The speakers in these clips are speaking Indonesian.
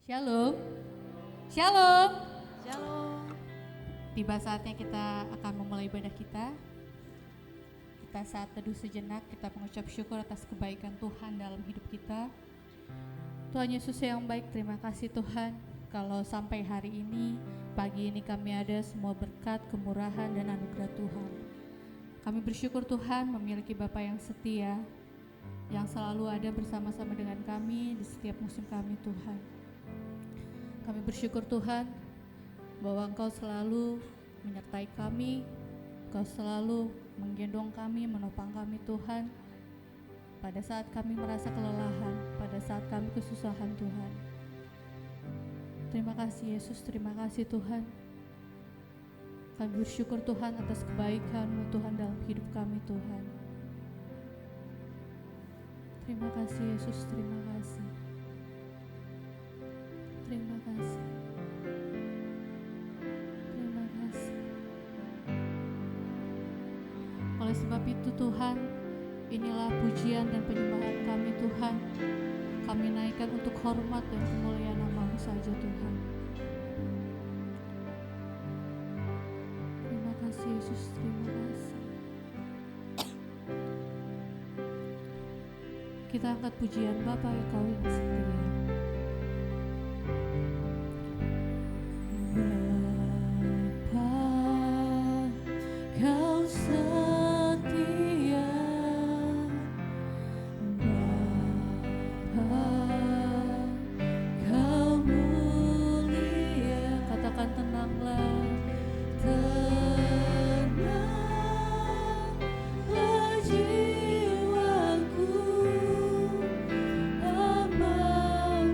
Shalom, shalom. Shalom. Tiba saatnya kita akan memulai ibadah kita. Kita saat teduh sejenak, kita mengucap syukur atas kebaikan Tuhan dalam hidup kita. Tuhan Yesus yang baik, terima kasih Tuhan. Kalau sampai hari ini, pagi ini kami ada semua berkat, kemurahan, dan anugerah Tuhan. Kami bersyukur Tuhan memiliki Bapa yang setia, yang selalu ada bersama-sama dengan kami di setiap musim kami Tuhan. Kami bersyukur Tuhan bahwa Engkau selalu menyertai kami, Engkau selalu menggendong kami, menopang kami Tuhan, pada saat kami merasa kelelahan, pada saat kami kesusahan Tuhan. Terima kasih Yesus, terima kasih Tuhan. Kami bersyukur Tuhan atas kebaikan-Mu Tuhan dalam hidup kami Tuhan. Terima kasih Yesus, terima kasih. Terima kasih. Terima kasih. Oleh sebab itu Tuhan, inilah pujian dan penyembahan kami Tuhan. Kami naikkan untuk hormat dan kemuliaan nama-Mu saja Tuhan. Terima kasih Yesus, terima kasih. Kita angkat pujian Bapa yang Kau yang setia. Bapa, Kau setia. Bapa, Kau mulia. Katakan tenanglah, tenanglah jiwaku, amarahmu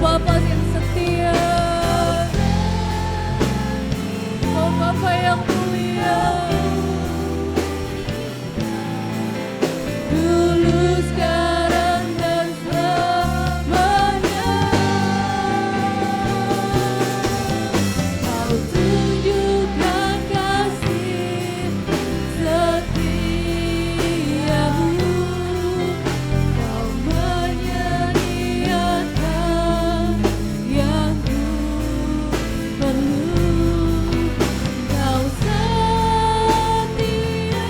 Bapa yang setia, oh Bapa yang mulia, dulu sekarang dan selamanya. Kau tunjukkan kasih setiamu, Kau menyediakan yang ku perlu. Kau setia,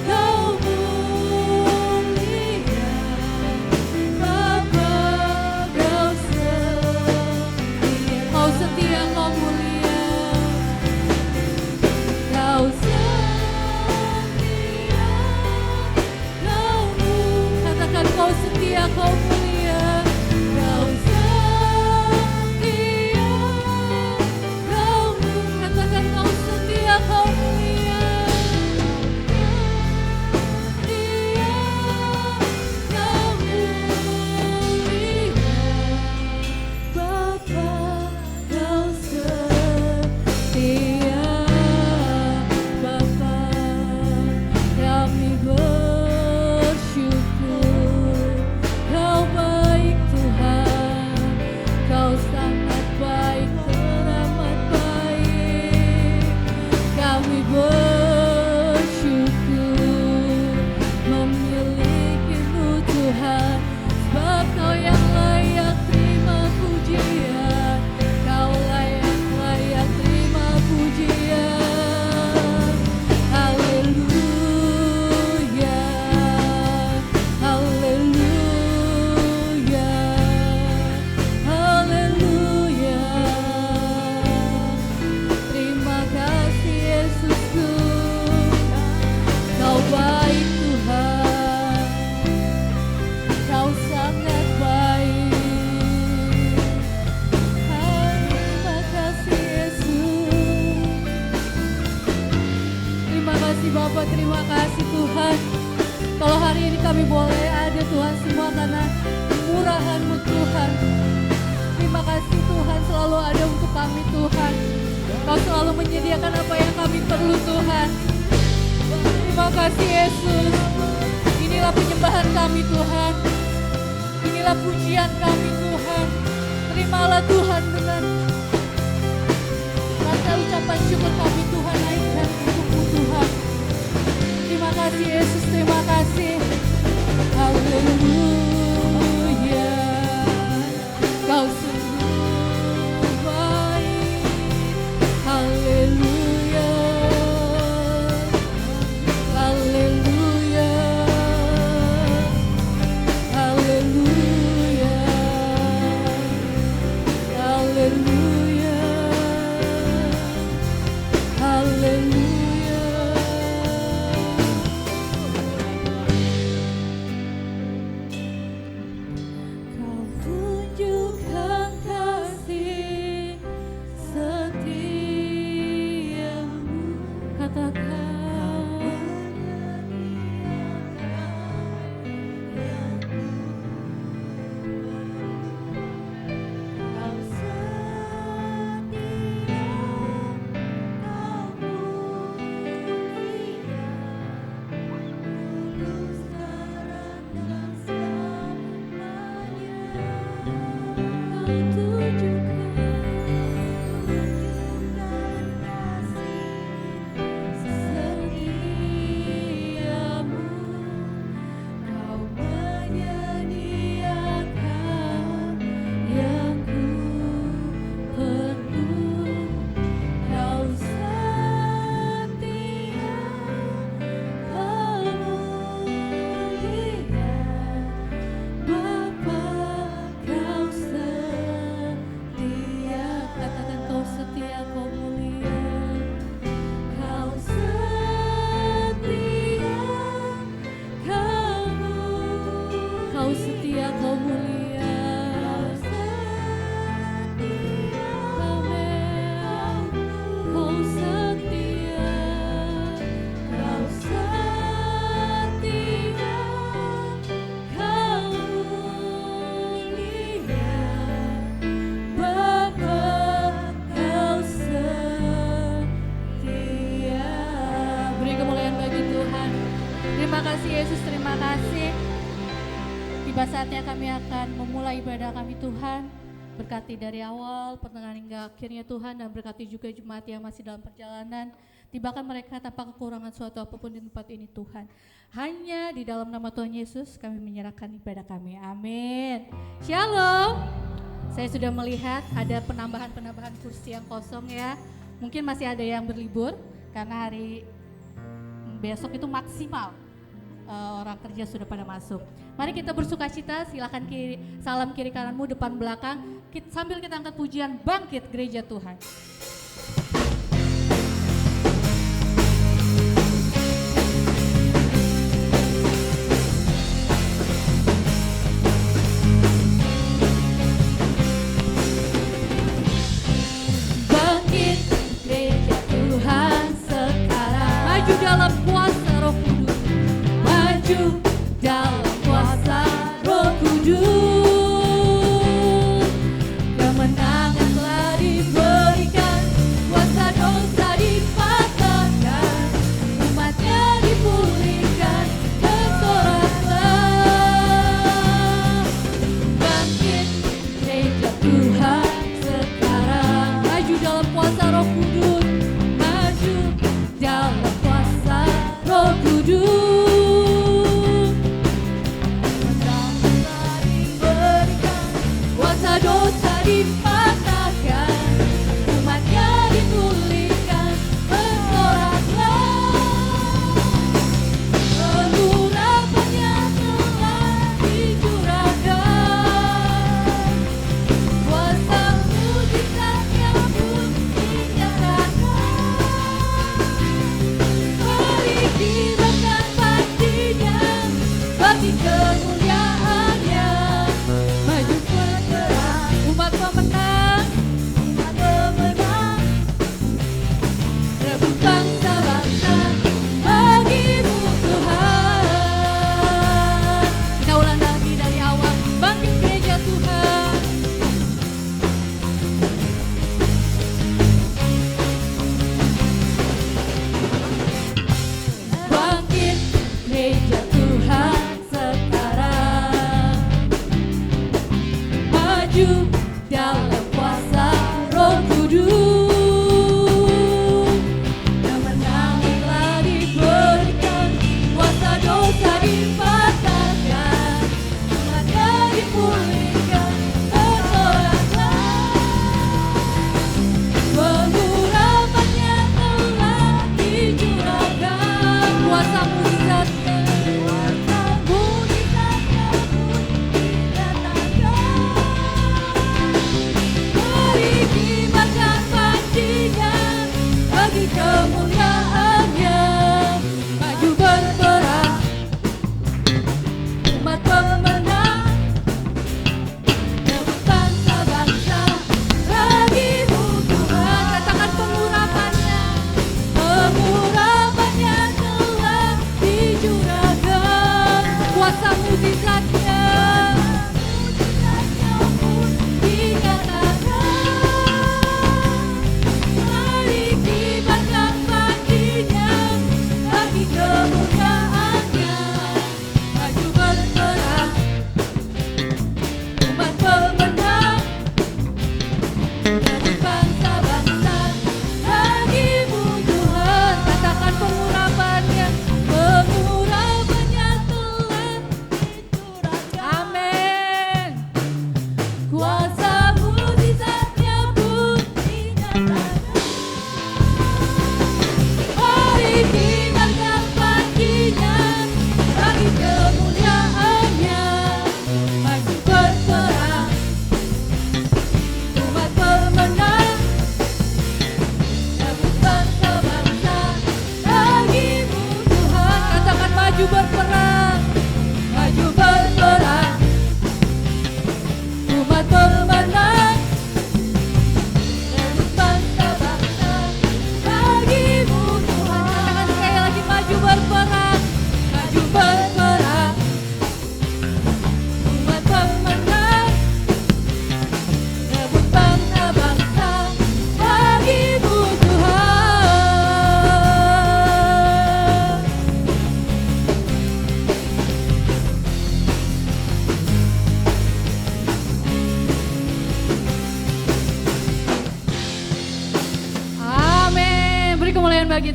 Kau mulia, Bapa, Kau setia. Kau setia, Kau mulia, Kau setia, Kau mulia. Katakan Kau setia, Kau mulia, Kau setia, Kau mulia. Katakan Kau setia, Kau mulia, setia, Kau mulia, Bapa, Kau setia. Bapa, kami bersyukur, Kau baik Tuhan, Kau sangat baik, teramat baik. Kami bersyukur memilikimu Tuhan, sebab Kau yang layak terima pujian, Kau layak terima pujian. Haleluya, haleluya, haleluya. Terima kasih Yesusku, Kau baik Tuhan, Kau sangat baik. Terima kasih Yesus. Terima kasih Bapa, terima kasih Tuhan. Kalau hari ini kami boleh ada Tuhan, semua karena murahan-Mu Tuhan. Terima kasih Tuhan selalu ada untuk kami Tuhan. Kau selalu menyediakan apa yang kami perlu Tuhan. Terima kasih Yesus. Inilah penyembahan kami Tuhan. Inilah pujian kami Tuhan. Terimalah Tuhan dengan rasa ucapan syukur kami Tuhan, naikkan untuk-Mu Tuhan. Terima kasih Yesus, terima kasih. Haleluya, Kau sungguh baik. Haleluya, haleluya, haleluya, haleluya, haleluya. Terima kasih Yesus, terima kasih. Tiba saatnya kami akan memulai ibadah kami Tuhan. Berkati dari awal, pertengahan hingga akhirnya Tuhan, dan berkati juga jemaat yang masih dalam perjalanan. Tibakan mereka tanpa kekurangan suatu apapun di tempat ini Tuhan. Hanya di dalam nama Tuhan Yesus kami menyerahkan ibadah kami. Amin. Shalom. Saya sudah melihat ada penambahan kursi yang kosong ya. Mungkin masih ada yang berlibur karena hari besok itu maksimal orang kerja sudah pada masuk. Mari kita bersukacita, silakan salam kiri kananmu, depan belakang, sambil kita angkat pujian Bangkit Gereja Tuhan. Bangkit Gereja Tuhan sekarang. Maju dalam kuasa Roh Kudus. Maju dalam kuasa Roh Kudus. Kemenangan telah diberikan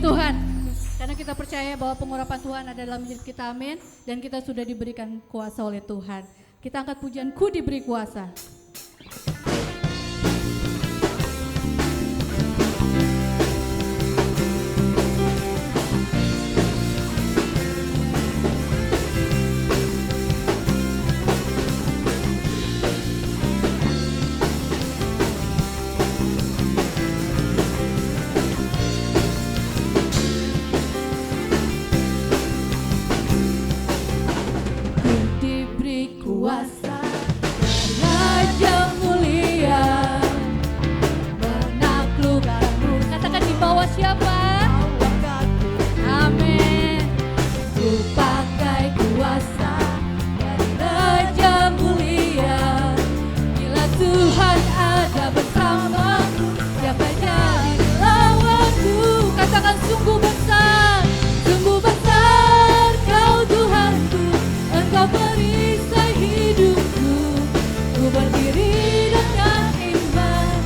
Tuhan. Karena kita percaya bahwa pengurapan Tuhan ada dalam hidup kita, amin. Dan kita sudah diberikan kuasa oleh Tuhan. Kita angkat pujian, Ku diberi kuasa. Kuasa Raja mulia menaklukkanmu. Katakan di bawah siapa? Amin. Ku pakai kuasa dari Raja mulia. Bila Tuhan ada bersamaku, siapa jadi lawanku? Katakan sungguh besar. Sungguh besar Kau Tuhanku, Engkau perisai hidupku. Ku berdiri dengan iman,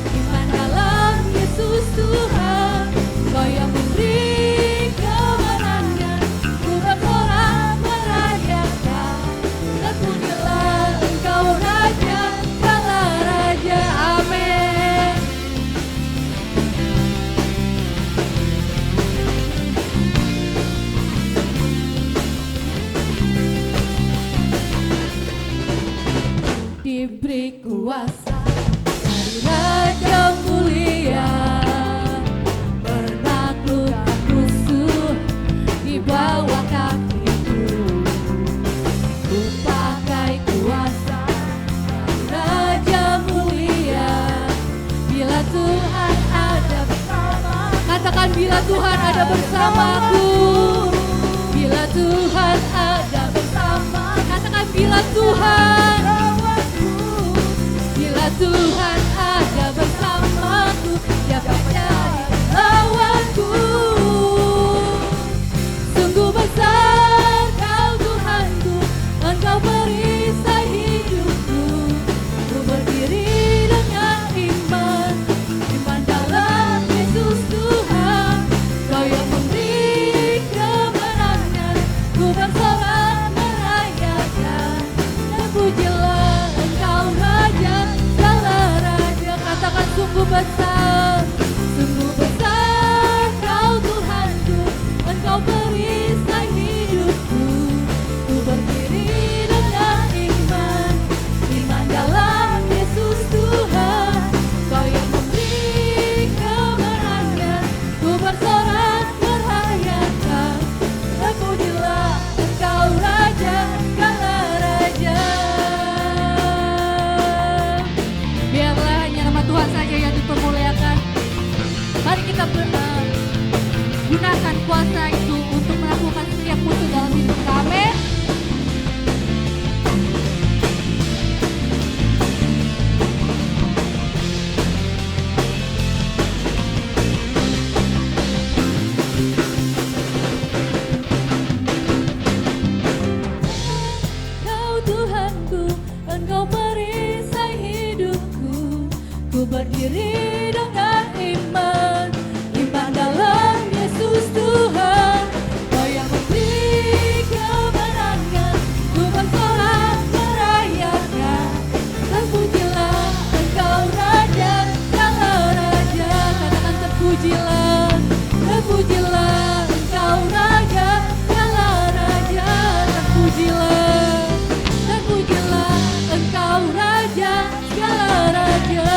iman dalam Yesus Tuhan. Kau yang memberi kemenangan, ku bersorak merayakan. Terpujilah Engkau Raja, segala raja, amin. Diberi kuasa dari Raja mulia, menaklukkan musuh di bawah kakiku. Ku pakai kuasa dari Raja mulia. Bila Tuhan ada bersama, Katakan bila Tuhan ada bersamaku. bila Tuhan ada bersama, Katakan bila Tuhan. bila Tuhan ada bersamaku, siapa jadi lawanku? Sungguh besar Kau Tuhanku, Engkau perisai hidupku. Ku berdiri dengan iman, iman dalam Yesus Tuhan. Kau yang memberi kemenangan, ku bersorak merayakan. Terpujilah Engkau Raja, segala raja. Katakan sungguh besar, sungguh besar Kau Tuhanku, Engkau perisai hidupku. Ku berdiri dengan iman, iman dalam Yesus Tuhan. Kau yang memberi kemenangan, ku bersorak merayakan. Terpujilah Engkau Raja, segala raja. Biarlah hanya nama Tuhan saja yang dipermuliakan. Mari kita gunakan kuasa itu untuk melakukan setiap musuh dalam hidup kami. Kau Tuhanku, Engkau perisai hidupku. Ku berdiri dengan iman, iman dalam Yesus Tuhan. Kau yang memberi kemenangan, ku bersorak merayakan. Terpujilah Engkau Raja, segala raja. Katakan terpujilah, terpujilah Engkau Raja, segala raja. Terpujilah, terpujilah Engkau Raja, segala raja.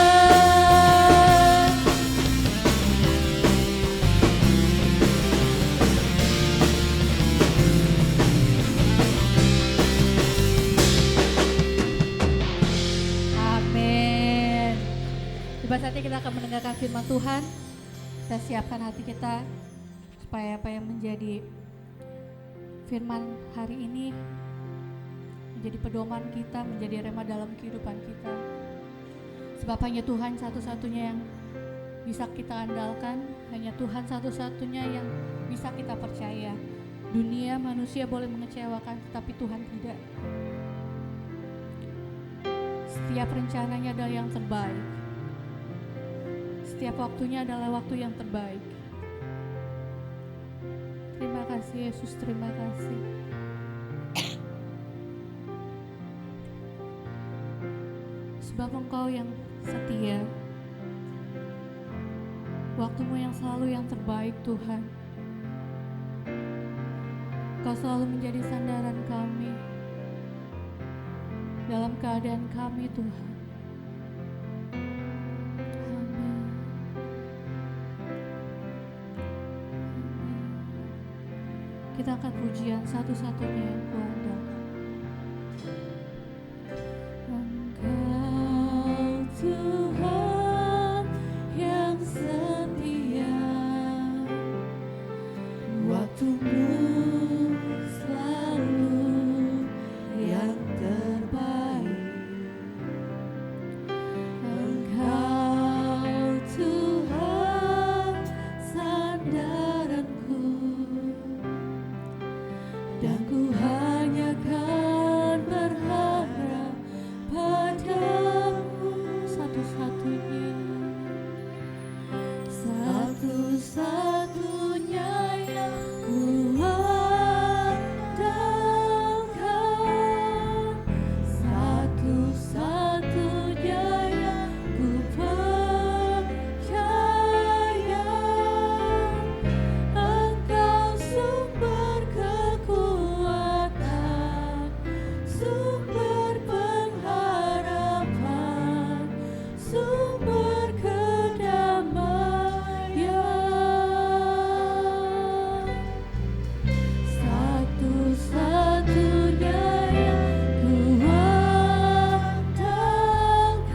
Amin. Tiba saatnya kita akan mendengarkan firman Tuhan. Kita siapkan hati kita supaya apa yang menjadi firman hari ini menjadi pedoman kita, menjadi rema dalam kehidupan kita. Sebab hanya Tuhan satu-satunya yang bisa kita andalkan, hanya Tuhan satu-satunya yang bisa kita percaya. Dunia, manusia boleh mengecewakan, tetapi Tuhan tidak. Setiap rencananya adalah yang terbaik. Setiap waktunya adalah waktu yang terbaik. kasih Yesus, terima kasih. Sebab Engkau yang setia, waktumu yang selalu yang terbaik Tuhan. Engkau selalu menjadi sandaran kami dalam keadaan kami Tuhan. Amin. Kita angkat pujian satu-satunya yang kuandalkan. Tuhan yang setia, waktumu selalu yang terbaik. Engkau Tuhan sandaranku, dan ku hanya kan berharap padamu. Satu-satunya, satu-satunya yang ku andalkan, satu-satunya yang ku percaya. Engkau sumber kekuatan, sumber pengharapan, sumber kedamaian. Satu-satunya yang ku andalkan,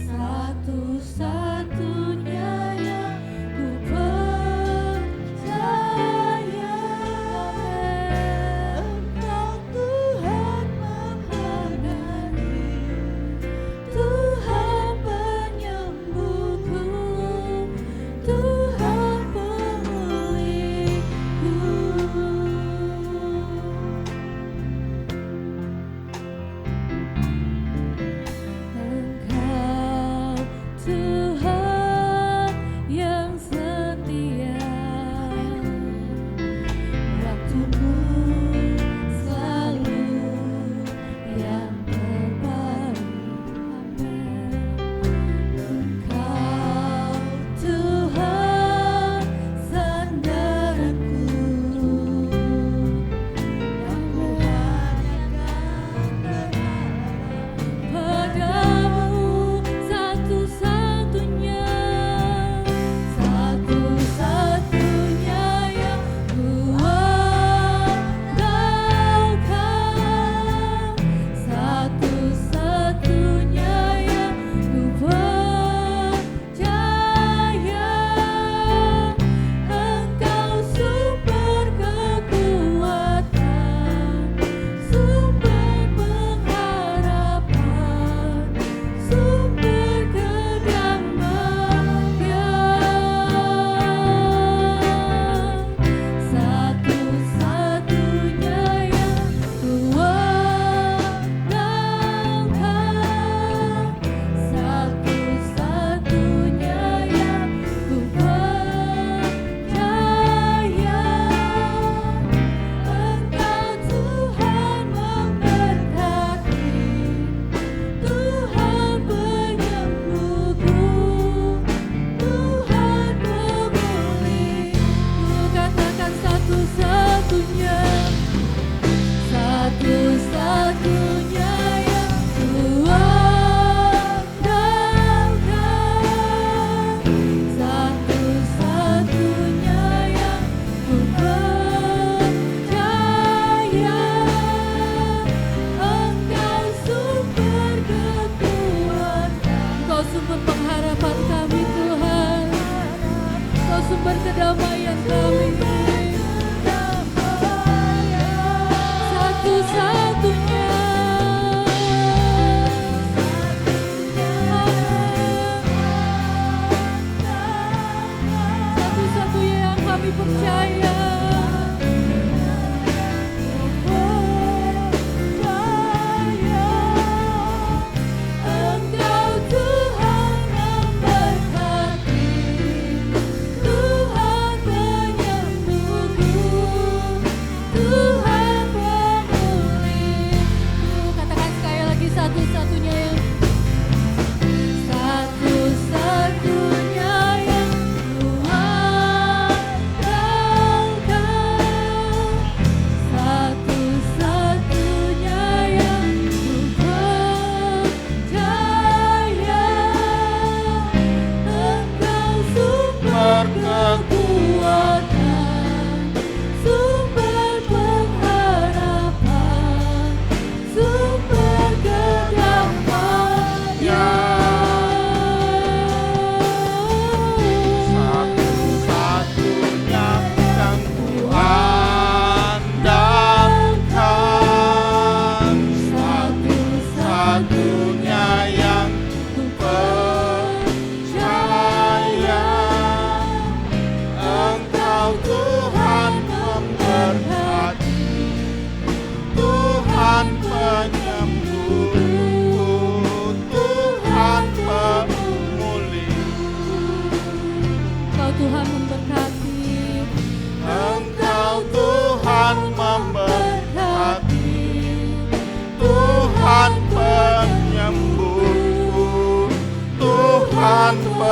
satu-satunya yang ku percaya. Engkau Tuhan menghargai, Tuhan penyembuhku, Tuhan pemulihku. Engkau Tuhan yang setia, waktumu selalu yang terbaik. Engkau Tuhan sandaranku, dan ku hanya kan berharap padamu. Satu-satunya, satu-satunya yang ku andalkan, satu-satunya yang ku percaya. Engkau sumber kekuatan, sumber pengharapan, sumber kedamaian. Satu-satunya yang ku andalkan, satu-satunya yang ku percaya. Engkau Tuhan memberkati, Tuhan penyembuhku, Tuhan pemulihku. Katakan satu-satunya, satu-satunya yang ku andalkan, satu-satunya yang ku percaya. Engkau sumber kekuatan, Engkau sumber pengharapan kami Tuhan, Engkau sumber kedamaian kami. Satu-satunya, satu-satunya yang kami percaya. Engkau Tuhan memberkati, Tuhan penyembuh.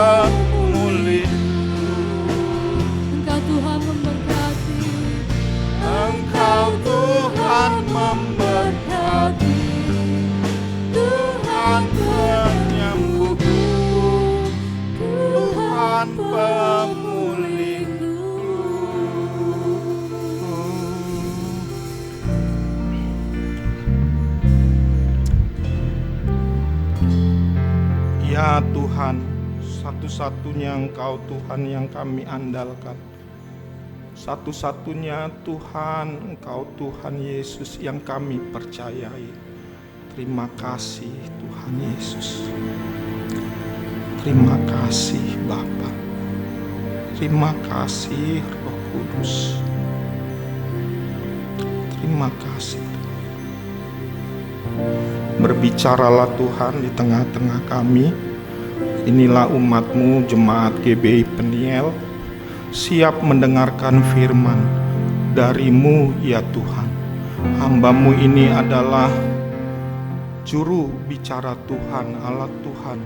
pemulihku. Engkau Tuhan memberkati, Engkau Tuhan memberkati, Tuhan penyembuhku, Tuhan pemulihku. Ya Tuhan, satu-satunya Engkau Tuhan yang kami andalkan. Satu-satunya Tuhan, Engkau Tuhan Yesus yang kami percayai. Terima kasih Tuhan Yesus. Terima kasih Bapa. Terima kasih Roh Kudus. Terima kasih. Berbicaralah Tuhan di tengah-tengah kami. Inilah umat-Mu jemaat GBI Peniel, siap mendengarkan firman dari-Mu ya Tuhan. Hamba-Mu ini adalah juru bicara Tuhan, Allah Tuhan,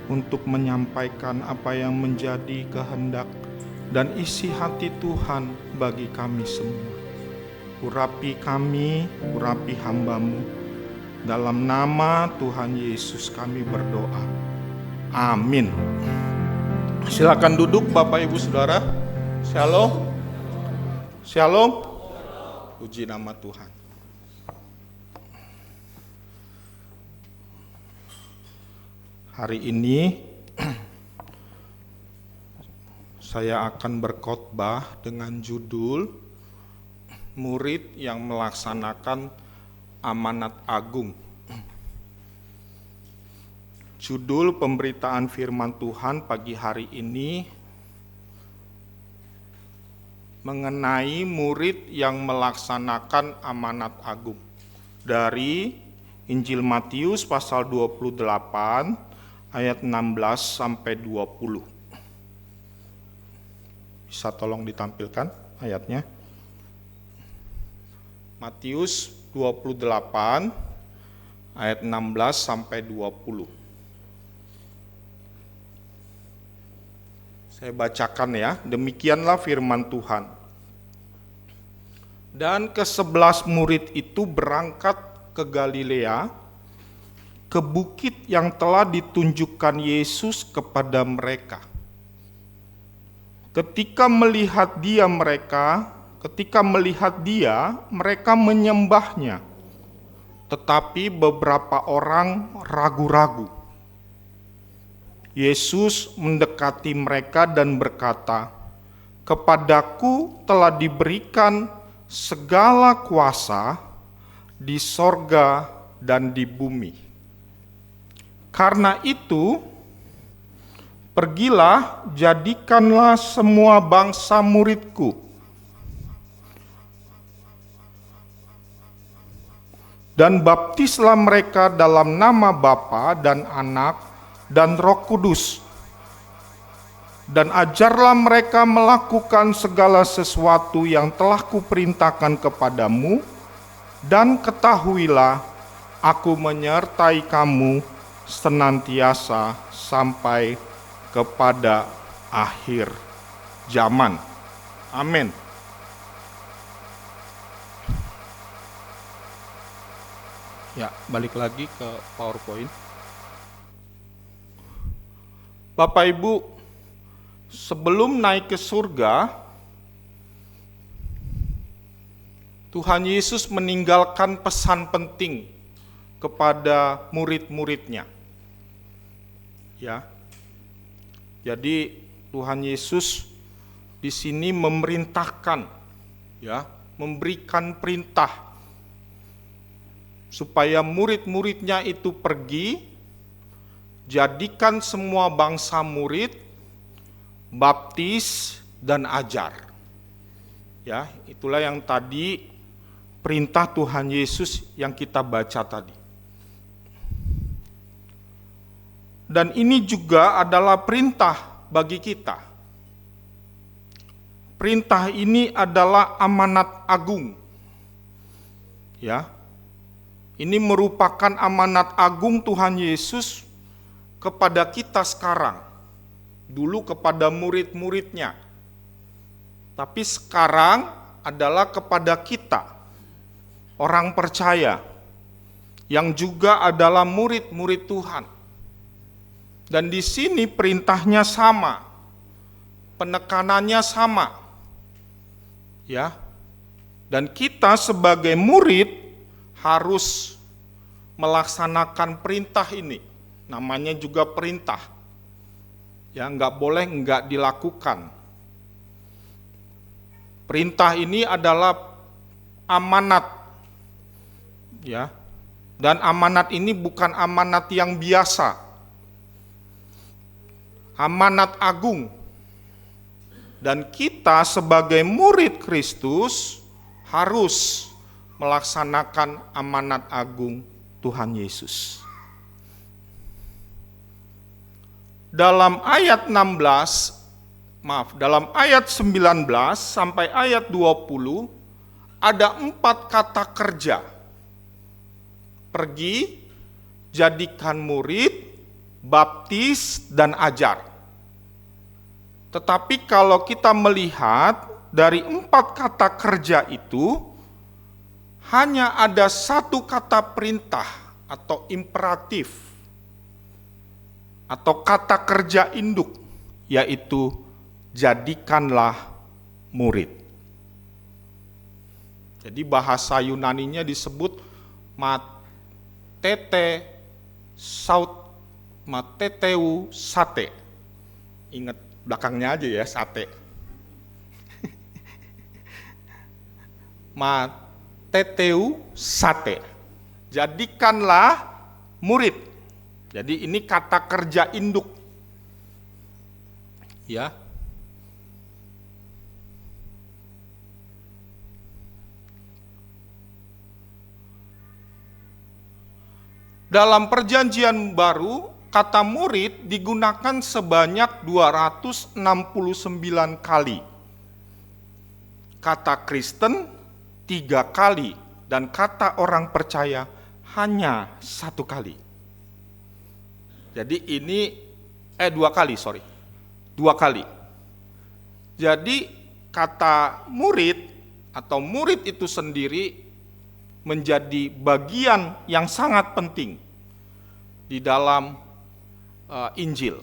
untuk menyampaikan apa yang menjadi kehendak dan isi hati Tuhan bagi kami semua. Urapi kami, urapi hamba-Mu. Dalam nama Tuhan Yesus kami berdoa. Amin. Silakan duduk Bapak Ibu Saudara. Shalom. Shalom. Puji nama Tuhan. Hari ini saya akan berkhotbah dengan judul Murid yang melaksanakan amanat agung. Judul pemberitaan firman Tuhan pagi hari ini mengenai murid yang melaksanakan amanat agung. Dari Injil Matius pasal 28 ayat 16 sampai 20. Bisa tolong ditampilkan ayatnya? Matius 28 ayat 16 sampai 20. Saya bacakan ya. Demikianlah firman Tuhan. Dan ke-11 murid itu berangkat ke Galilea, ke bukit yang telah ditunjukkan Yesus kepada mereka. Ketika melihat dia, mereka menyembahnya. Tetapi beberapa orang ragu-ragu. Yesus mendekati mereka dan berkata, "Kepadaku telah diberikan segala kuasa di sorga dan di bumi. Karena itu, pergilah, jadikanlah semua bangsa muridku, dan baptislah mereka dalam nama Bapa dan Anak dan Roh Kudus, dan ajarlah mereka melakukan segala sesuatu yang telah kuperintahkan kepadamu, dan ketahuilah, aku menyertai kamu senantiasa sampai kepada akhir zaman." Amin. Ya, balik lagi ke PowerPoint. Bapak Ibu, sebelum naik ke surga, Tuhan Yesus meninggalkan pesan penting kepada murid-muridnya. Ya. Jadi Tuhan Yesus di sini memerintahkan, ya, memberikan perintah supaya murid-muridnya itu pergi, jadikan semua bangsa murid, baptis dan ajar. Ya, itulah yang tadi perintah Tuhan Yesus yang kita baca tadi. Dan ini juga adalah perintah bagi kita. Perintah ini adalah amanat agung. Ya. Ini merupakan amanat agung Tuhan Yesus kepada kita sekarang. Dulu kepada murid-muridnya. Tapi sekarang adalah kepada kita, orang percaya, yang juga adalah murid-murid Tuhan. Dan di sini perintahnya sama, penekanannya sama. Ya. Dan kita sebagai murid harus melaksanakan perintah ini. Namanya juga perintah. Ya, enggak boleh enggak dilakukan. Perintah ini adalah amanat. Ya. Dan amanat ini bukan amanat yang biasa. Amanat agung. Dan kita sebagai murid Kristus harus melaksanakan amanat agung Tuhan Yesus. Dalam ayat 19 sampai ayat 20 ada 4 kata kerja. Pergi, jadikan murid, baptis, dan ajar. Tetapi kalau kita melihat dari 4 kata kerja itu, hanya ada 1 kata perintah atau imperatif, atau kata kerja induk, yaitu jadikanlah murid. Jadi bahasa Yunaninya disebut mateteu sate. Ingat belakangnya aja ya, sate. Mateteu sate. Jadikanlah murid. Jadi ini kata kerja induk. Ya. Dalam perjanjian baru, kata murid digunakan sebanyak 269 kali. Kata Kristen 3 kali, dan kata orang percaya hanya 1 kali. Jadi ini 2 kali. Jadi kata murid atau murid itu sendiri menjadi bagian yang sangat penting di dalam Injil,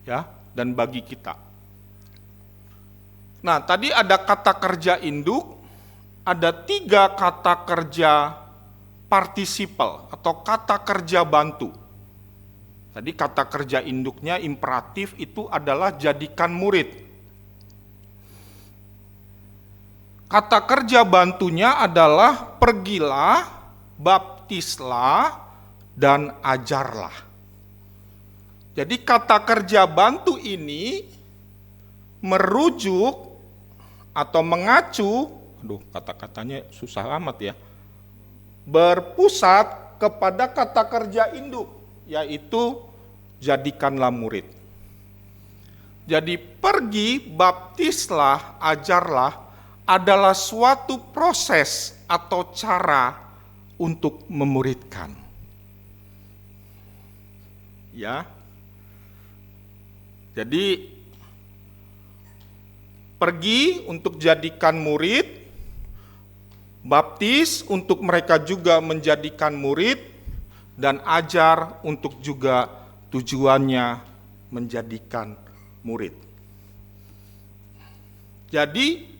ya, dan bagi kita. Nah, tadi ada kata kerja induk, ada 3 kata kerja partisipal atau kata kerja bantu. Tadi kata kerja induknya imperatif itu adalah jadikan murid. Kata kerja bantunya adalah pergilah, baptislah, dan ajarlah. Jadi kata kerja bantu ini merujuk atau mengacu, kata-katanya susah amat ya, berpusat kepada kata kerja induk, yaitu jadikanlah murid. Jadi pergi, baptislah, ajarlah adalah suatu proses atau cara untuk memuridkan. Ya. Jadi pergi untuk jadikan murid, baptis untuk mereka juga menjadikan murid, dan ajar untuk juga tujuannya menjadikan murid. Jadi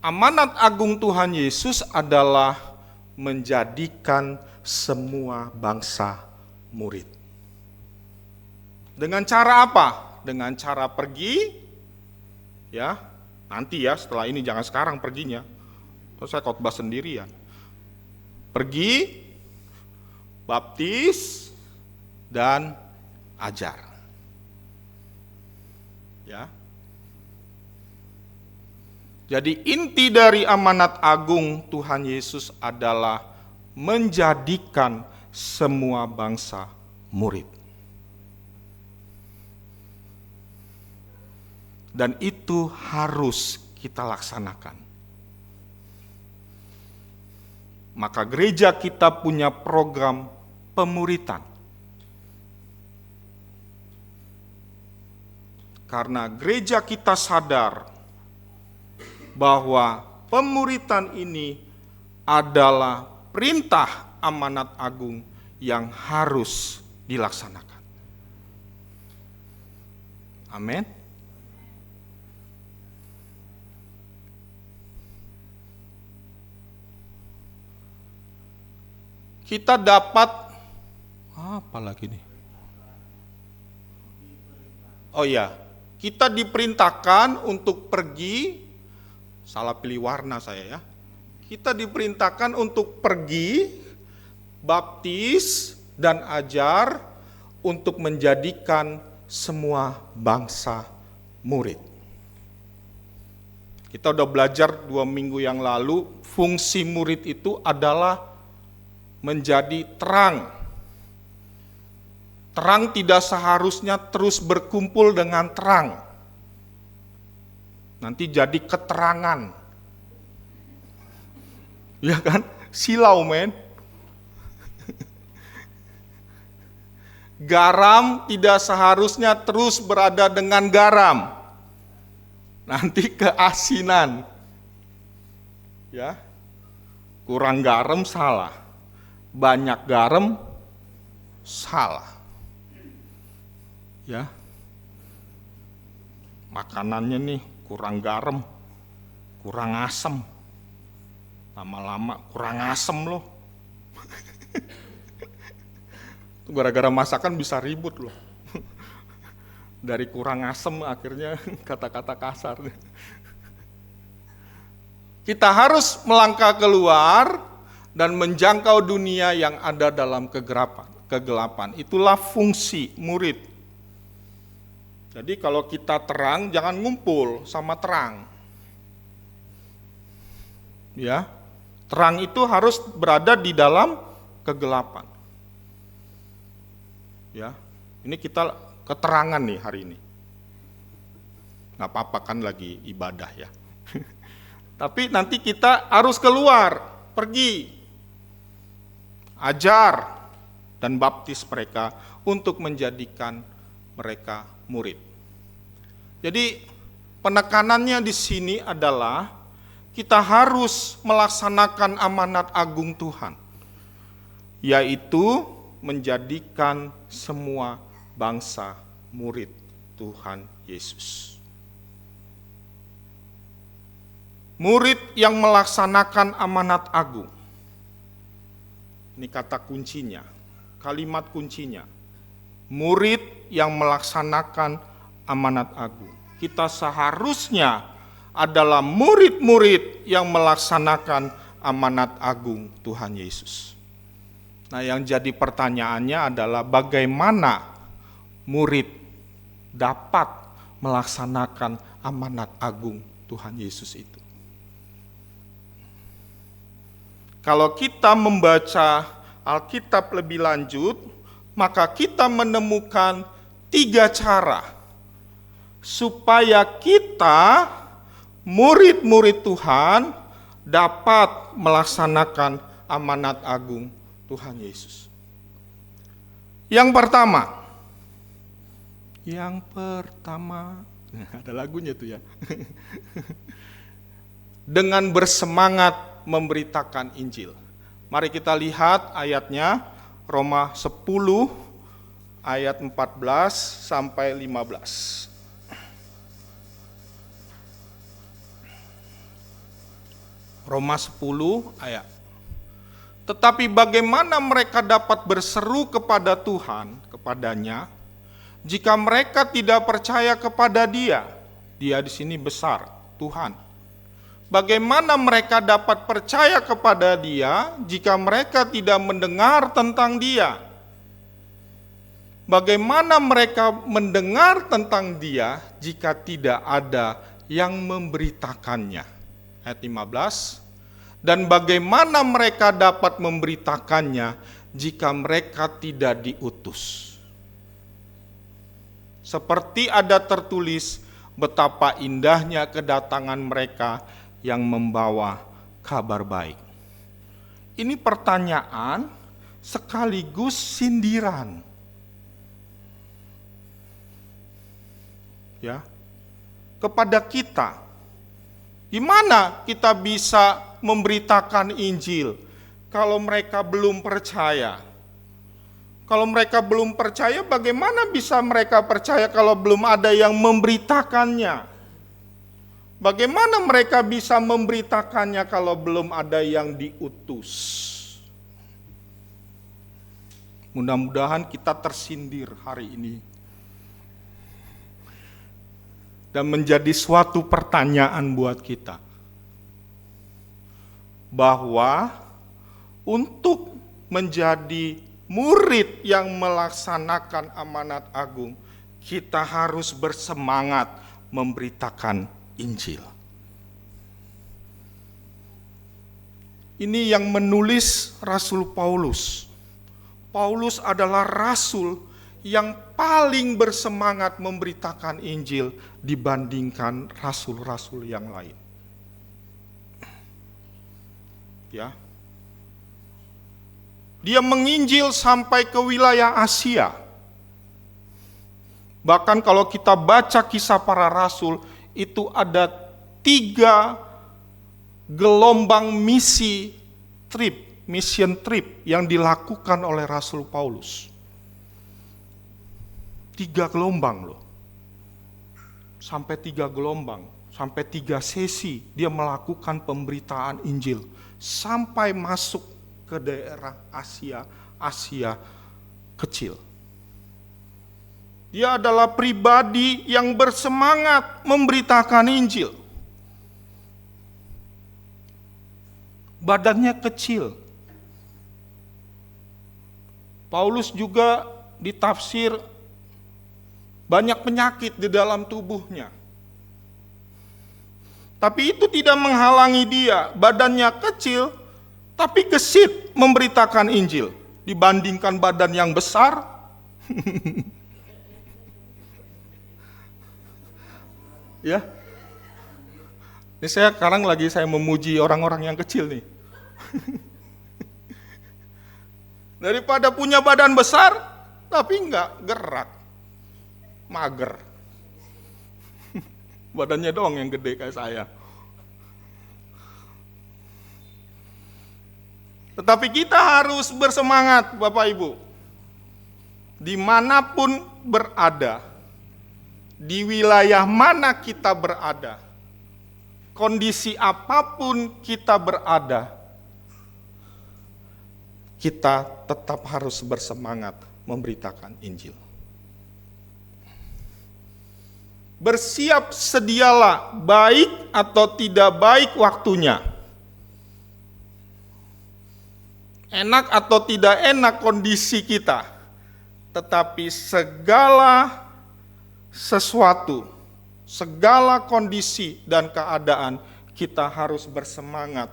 amanat agung Tuhan Yesus adalah menjadikan semua bangsa murid. Dengan cara apa? Dengan cara pergi, ya, nanti ya, setelah ini, jangan sekarang perginya. Terus saya khotbah sendirian. Pergi, baptis, dan ajar. Ya. Jadi inti dari amanat agung Tuhan Yesus adalah menjadikan semua bangsa murid. Dan itu harus kita laksanakan. Maka gereja kita punya program pemuritan. Karena gereja kita sadar bahwa pemuritan ini adalah perintah amanat agung yang harus dilaksanakan. Amin. Kita dapat apa lagi nih? Oh ya, kita diperintahkan untuk pergi, salah pilih warna saya ya. Kita diperintahkan untuk pergi, baptis, dan ajar untuk menjadikan semua bangsa murid. Kita udah belajar 2 minggu yang lalu, fungsi murid itu adalah menjadi terang. Terang tidak seharusnya terus berkumpul dengan terang. Nanti jadi keterangan. Ya kan? Silau, men. Garam tidak seharusnya terus berada dengan garam. Nanti keasinan. Ya. Kurang garam salah. Banyak garam salah. Ya. Makanannya nih kurang garam, kurang asam. Lama-lama kurang asam loh. Gara-gara masakan bisa ribut loh. Dari kurang asam akhirnya kata-kata kasar. Kita harus melangkah keluar dan menjangkau dunia yang ada dalam kegelapan. Itulah fungsi murid. Jadi kalau kita terang, jangan ngumpul sama terang. Ya, terang itu harus berada di dalam kegelapan. Ya, ini kita keterangan nih hari ini. Nggak apa-apa kan lagi ibadah ya. Tapi nanti kita harus keluar, pergi. Ajar dan baptis mereka untuk menjadikan mereka murid. Jadi penekanannya di sini adalah kita harus melaksanakan amanat agung Tuhan, yaitu menjadikan semua bangsa murid Tuhan Yesus. Murid yang melaksanakan amanat agung. Ini kata kuncinya, kalimat kuncinya. Murid yang melaksanakan amanat agung. Kita seharusnya adalah murid-murid yang melaksanakan amanat agung Tuhan Yesus. Nah, yang jadi pertanyaannya adalah bagaimana murid dapat melaksanakan amanat agung Tuhan Yesus itu. Kalau kita membaca Alkitab lebih lanjut, maka kita menemukan 3 cara supaya kita murid-murid Tuhan dapat melaksanakan amanat agung Tuhan Yesus. Yang pertama, ada lagunya tuh ya. Dengan bersemangat memberitakan Injil. Mari kita lihat ayatnya, Roma 10 ayat 14 sampai 15. Roma 10 ayat. Tetapi bagaimana mereka dapat berseru kepada Tuhan, kepadanya, jika mereka tidak percaya kepada Dia? Dia di sini besar, Tuhan. Bagaimana mereka dapat percaya kepada Dia jika mereka tidak mendengar tentang Dia? Bagaimana mereka mendengar tentang Dia jika tidak ada yang memberitakannya? Ayat 15. Dan bagaimana mereka dapat memberitakannya jika mereka tidak diutus? Seperti ada tertulis betapa indahnya kedatangan mereka yang membawa kabar baik. Ini pertanyaan sekaligus sindiran. ya, kepada kita. Gimana kita bisa memberitakan Injil kalau mereka belum percaya? Kalau mereka belum percaya, bagaimana bisa mereka percaya kalau belum ada yang memberitakannya? Bagaimana mereka bisa memberitakannya kalau belum ada yang diutus? Mudah-mudahan kita tersindir hari ini. Dan menjadi suatu pertanyaan buat kita. Bahwa untuk menjadi murid yang melaksanakan amanat agung, kita harus bersemangat memberitakan Injil. Ini yang menulis Rasul Paulus. Paulus adalah rasul yang paling bersemangat memberitakan Injil dibandingkan rasul-rasul yang lain. Ya. Dia menginjil sampai ke wilayah Asia. Bahkan kalau kita baca kisah para rasul, itu ada 3 gelombang mission trip yang dilakukan oleh Rasul Paulus. 3 gelombang loh. Sampai 3 gelombang, sampai 3 sesi dia melakukan pemberitaan Injil. Sampai masuk ke daerah Asia kecil. Dia adalah pribadi yang bersemangat memberitakan Injil. Badannya kecil. Paulus juga ditafsir banyak penyakit di dalam tubuhnya. Tapi itu tidak menghalangi dia, badannya kecil, tapi gesit memberitakan Injil dibandingkan badan yang besar. Ya. Ini sekarang saya memuji orang-orang yang kecil nih. Daripada punya badan besar tapi enggak gerak. Mager. Badannya doang yang gede kayak saya. Tetapi kita harus bersemangat, Bapak Ibu. Dimanapun berada, di wilayah mana kita berada, kondisi apapun kita berada, kita tetap harus bersemangat memberitakan Injil. Bersiap sedialah, baik atau tidak baik waktunya. Enak atau tidak enak kondisi kita, tetapi segala sesuatu, segala kondisi dan keadaan, kita harus bersemangat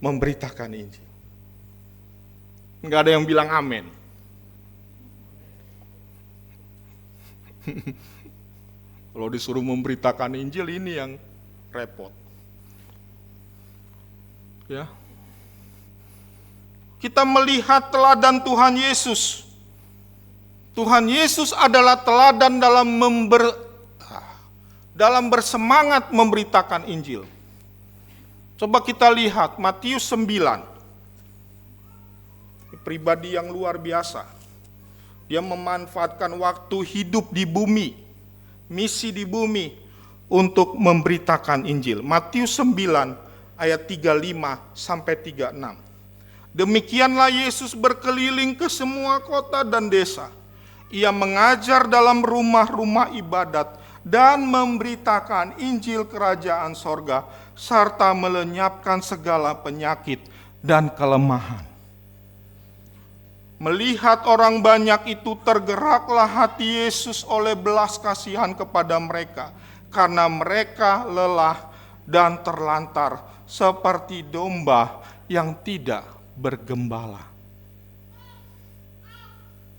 memberitakan Injil. Enggak ada yang bilang amin. Kalau disuruh memberitakan Injil, ini yang repot. Ya. Kita melihat teladan Tuhan Yesus. Tuhan Yesus adalah teladan dalam bersemangat memberitakan Injil. Coba kita lihat Matius 9. Pribadi yang luar biasa. Dia memanfaatkan waktu hidup di bumi, misi di bumi untuk memberitakan Injil. Matius 9 ayat 35 sampai 36. Demikianlah Yesus berkeliling ke semua kota dan desa. Ia mengajar dalam rumah-rumah ibadat dan memberitakan Injil kerajaan sorga, serta melenyapkan segala penyakit dan kelemahan. Melihat orang banyak itu, tergeraklah hati Yesus oleh belas kasihan kepada mereka, karena mereka lelah dan terlantar seperti domba yang tidak bergembala.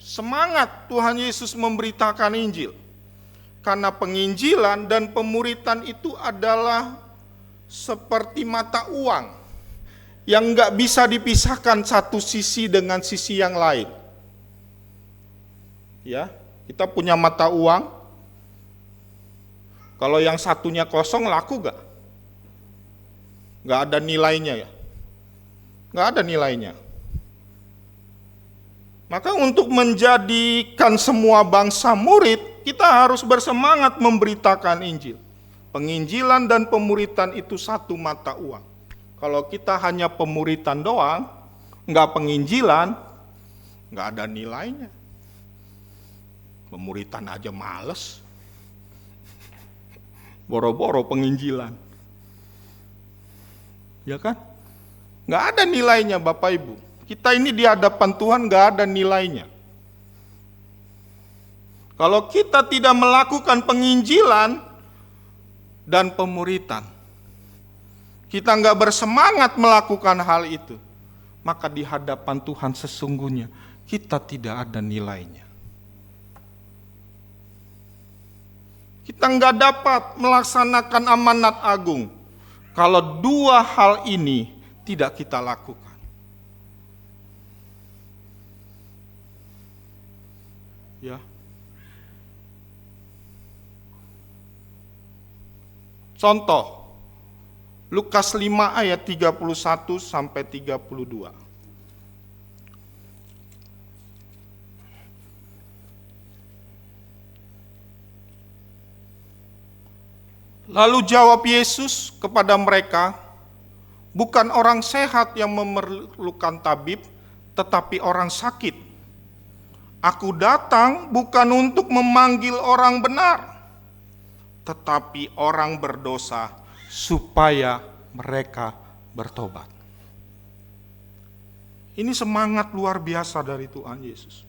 Semangat Tuhan Yesus memberitakan Injil, karena penginjilan dan pemuritan itu adalah seperti mata uang yang nggak bisa dipisahkan satu sisi dengan sisi yang lain. Ya, kita punya mata uang, Kalau yang satunya kosong laku gak? Gak ada nilainya ya? Gak ada nilainya. Maka untuk menjadikan semua bangsa murid, kita harus bersemangat memberitakan Injil. Penginjilan dan pemuritan itu satu mata uang. Kalau kita hanya pemuritan doang, nggak penginjilan, nggak ada nilainya. Pemuritan aja males. Boro-boro penginjilan. Ya kan? Nggak ada nilainya Bapak Ibu. Kita ini di hadapan Tuhan nggak ada nilainya. Kalau kita tidak melakukan penginjilan dan pemuritan, kita nggak bersemangat melakukan hal itu, maka di hadapan Tuhan sesungguhnya kita tidak ada nilainya. Kita nggak dapat melaksanakan amanat agung kalau dua hal ini tidak kita lakukan. Ya. Contoh, Lukas 5 ayat 31 sampai 32. Lalu jawab Yesus kepada mereka, bukan orang sehat yang memerlukan tabib, tetapi orang sakit. Aku datang bukan untuk memanggil orang benar, tetapi orang berdosa supaya mereka bertobat. Ini semangat luar biasa dari Tuhan Yesus.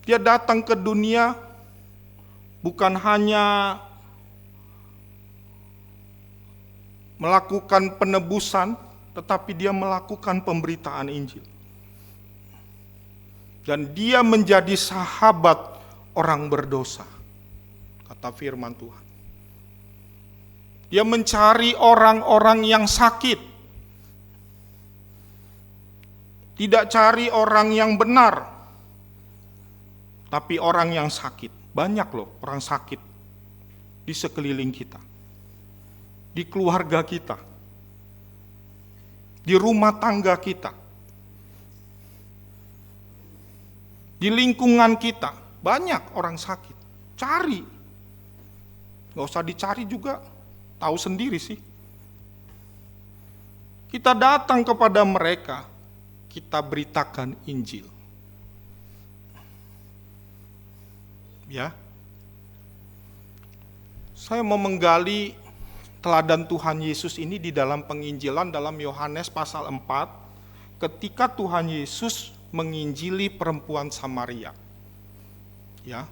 Dia datang ke dunia bukan hanya melakukan penebusan, tetapi dia melakukan pemberitaan Injil. Dan dia menjadi sahabat orang berdosa, kata firman Tuhan. Dia mencari orang-orang yang sakit, tidak cari orang yang benar, tapi orang yang sakit. Banyak loh orang sakit di sekeliling kita, di keluarga kita, di rumah tangga kita, di lingkungan kita. Banyak orang sakit. Cari. Gak usah dicari juga, tahu sendiri sih. Kita datang kepada mereka, kita beritakan Injil. Ya. Saya mau menggali teladan Tuhan Yesus ini di dalam penginjilan dalam Yohanes pasal 4, ketika Tuhan Yesus menginjili perempuan Samaria. Ya.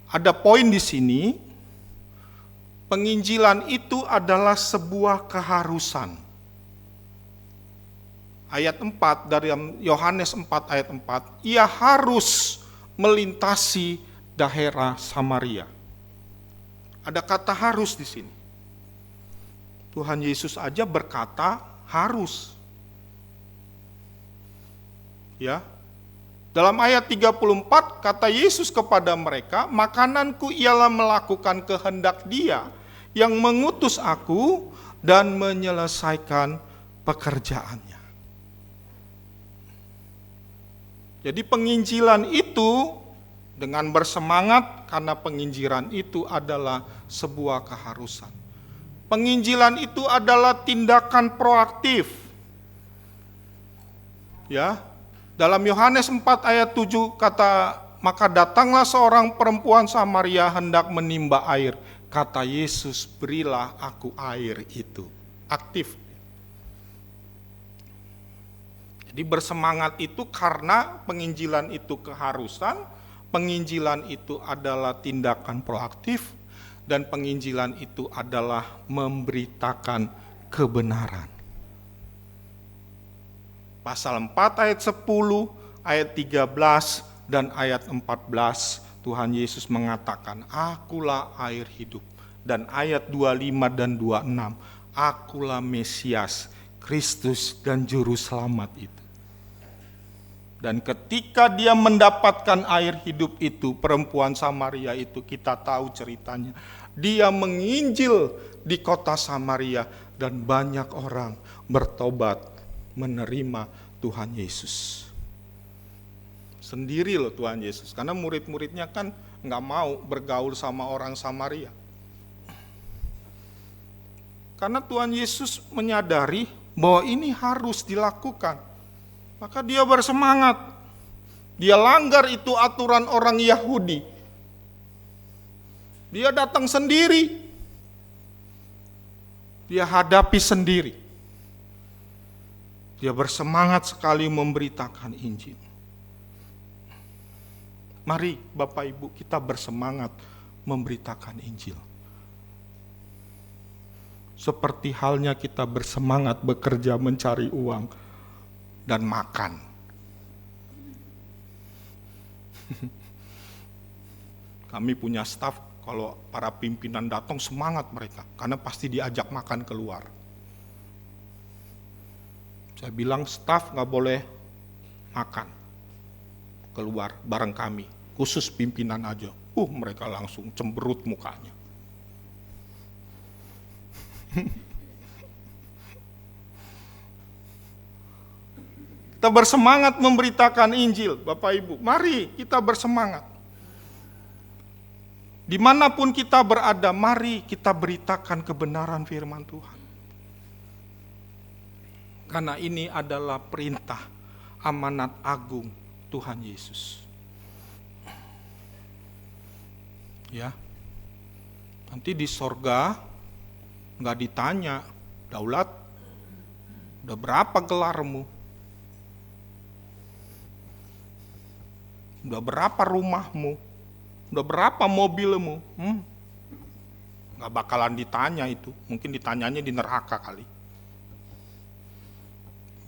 Ada poin di sini, penginjilan itu adalah sebuah keharusan. Ayat 4 dari Yohanes 4 ayat 4, ia harus melintasi daerah Samaria. Ada kata harus di sini. Tuhan Yesus aja berkata harus. Ya. Dalam ayat 34 kata Yesus kepada mereka, makananku ialah melakukan kehendak Dia yang mengutus aku dan menyelesaikan pekerjaannya. Jadi penginjilan itu dengan bersemangat, karena penginjilan itu adalah sebuah keharusan. Penginjilan itu adalah tindakan proaktif. Ya. Dalam Yohanes 4 ayat 7 kata, maka datanglah seorang perempuan Samaria hendak menimba air. Kata Yesus, berilah aku air itu. Aktif. Jadi bersemangat itu karena penginjilan itu keharusan, penginjilan itu adalah tindakan proaktif, dan penginjilan itu adalah memberitakan kebenaran. Pasal 4 ayat 10, ayat 13, dan ayat 14, Tuhan Yesus mengatakan, akulah air hidup. Dan ayat 25 dan 26, akulah Mesias, Kristus dan Juru Selamat itu. Dan ketika dia mendapatkan air hidup itu, perempuan Samaria itu, kita tahu ceritanya. Dia menginjil di kota Samaria dan banyak orang bertobat menerima Tuhan Yesus. Sendiri loh Tuhan Yesus, karena murid-muridnya kan nggak mau bergaul sama orang Samaria. Karena Tuhan Yesus menyadari bahwa ini harus dilakukan. Maka dia bersemangat. Dia langgar itu aturan orang Yahudi. Dia datang sendiri. Dia hadapi sendiri. Dia bersemangat sekali memberitakan Injil. Mari Bapak Ibu kita bersemangat memberitakan Injil. Seperti halnya kita bersemangat bekerja mencari uang dan makan. Kami punya staf, kalau para pimpinan datang semangat mereka, karena pasti diajak makan keluar. Saya bilang staf gak boleh makan keluar bareng kami, khusus pimpinan aja. Mereka langsung cemberut mukanya. Kita bersemangat memberitakan Injil, Bapak Ibu. Mari kita bersemangat. Dimanapun kita berada, mari kita beritakan kebenaran firman Tuhan. Karena ini adalah perintah amanat agung Tuhan Yesus. Ya, nanti di sorga nggak ditanya, Daulat, udah berapa gelarmu? Udah berapa rumahmu? Udah berapa mobilmu? Nggak bakalan ditanya itu, mungkin ditanyanya di neraka kali.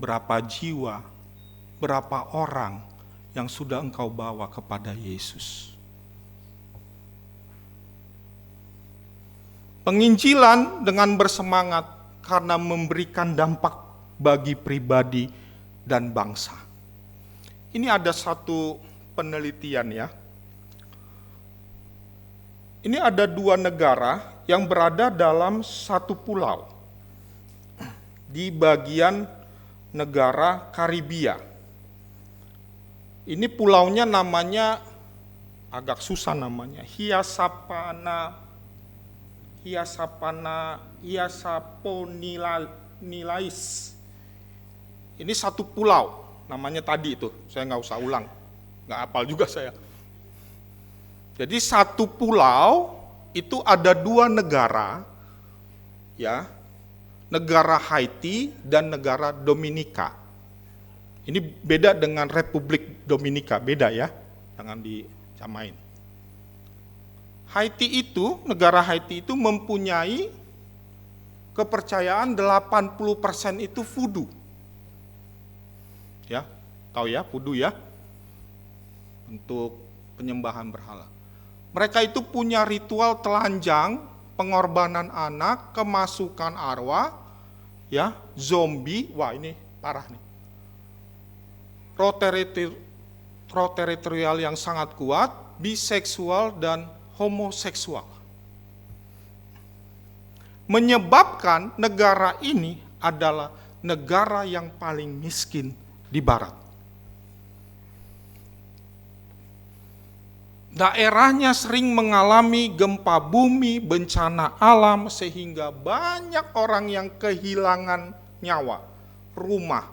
Berapa jiwa, berapa orang yang sudah engkau bawa kepada Yesus? Penginjilan dengan bersemangat karena memberikan dampak bagi pribadi dan bangsa. Ini ada satu penelitian ya. Ini ada 2 negara yang berada dalam satu pulau di bagian negara Karibia. Ini pulaunya namanya agak susah namanya, Hyasaponilais. Ini satu pulau, namanya tadi itu, saya nggak usah ulang, nggak hafal juga saya. Jadi satu pulau itu ada 2 negara, ya, negara Haiti dan negara Dominika. Ini beda dengan Republik Dominika, beda ya, jangan dicamain. Negara Haiti itu mempunyai kepercayaan 80% itu voodoo. Ya, tahu ya voodoo ya? Untuk penyembahan berhala. Mereka itu punya ritual telanjang, pengorbanan anak, kemasukan arwah, ya, zombie, wah ini parah nih. Roh teritorial yang sangat kuat, biseksual dan homoseksual. Menyebabkan negara ini adalah negara yang paling miskin di barat. Daerahnya sering mengalami gempa bumi, bencana alam, sehingga banyak orang yang kehilangan nyawa, rumah,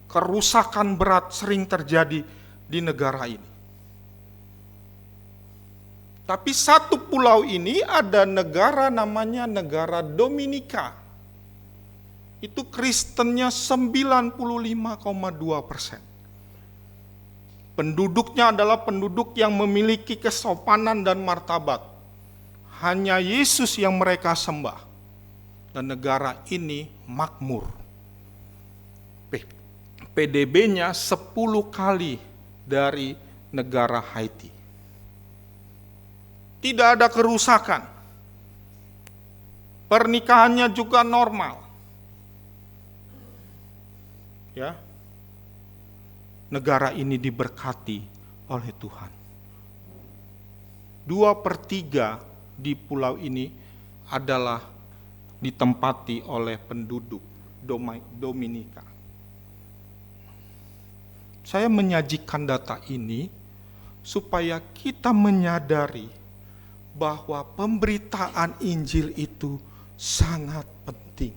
kerusakan berat sering terjadi di negara ini. Tapi satu pulau ini ada negara namanya negara Dominika. Itu Kristennya 95,2%. Penduduknya adalah penduduk yang memiliki kesopanan dan martabat. Hanya Yesus yang mereka sembah. Dan negara ini makmur. PDB-nya 10 kali dari negara Haiti. Tidak ada kerusakan. Pernikahannya juga normal. Ya. negara ini diberkati oleh Tuhan. 2/3 di pulau ini adalah ditempati oleh penduduk Dominika. Saya menyajikan data ini supaya kita menyadari bahwa pemberitaan Injil itu sangat penting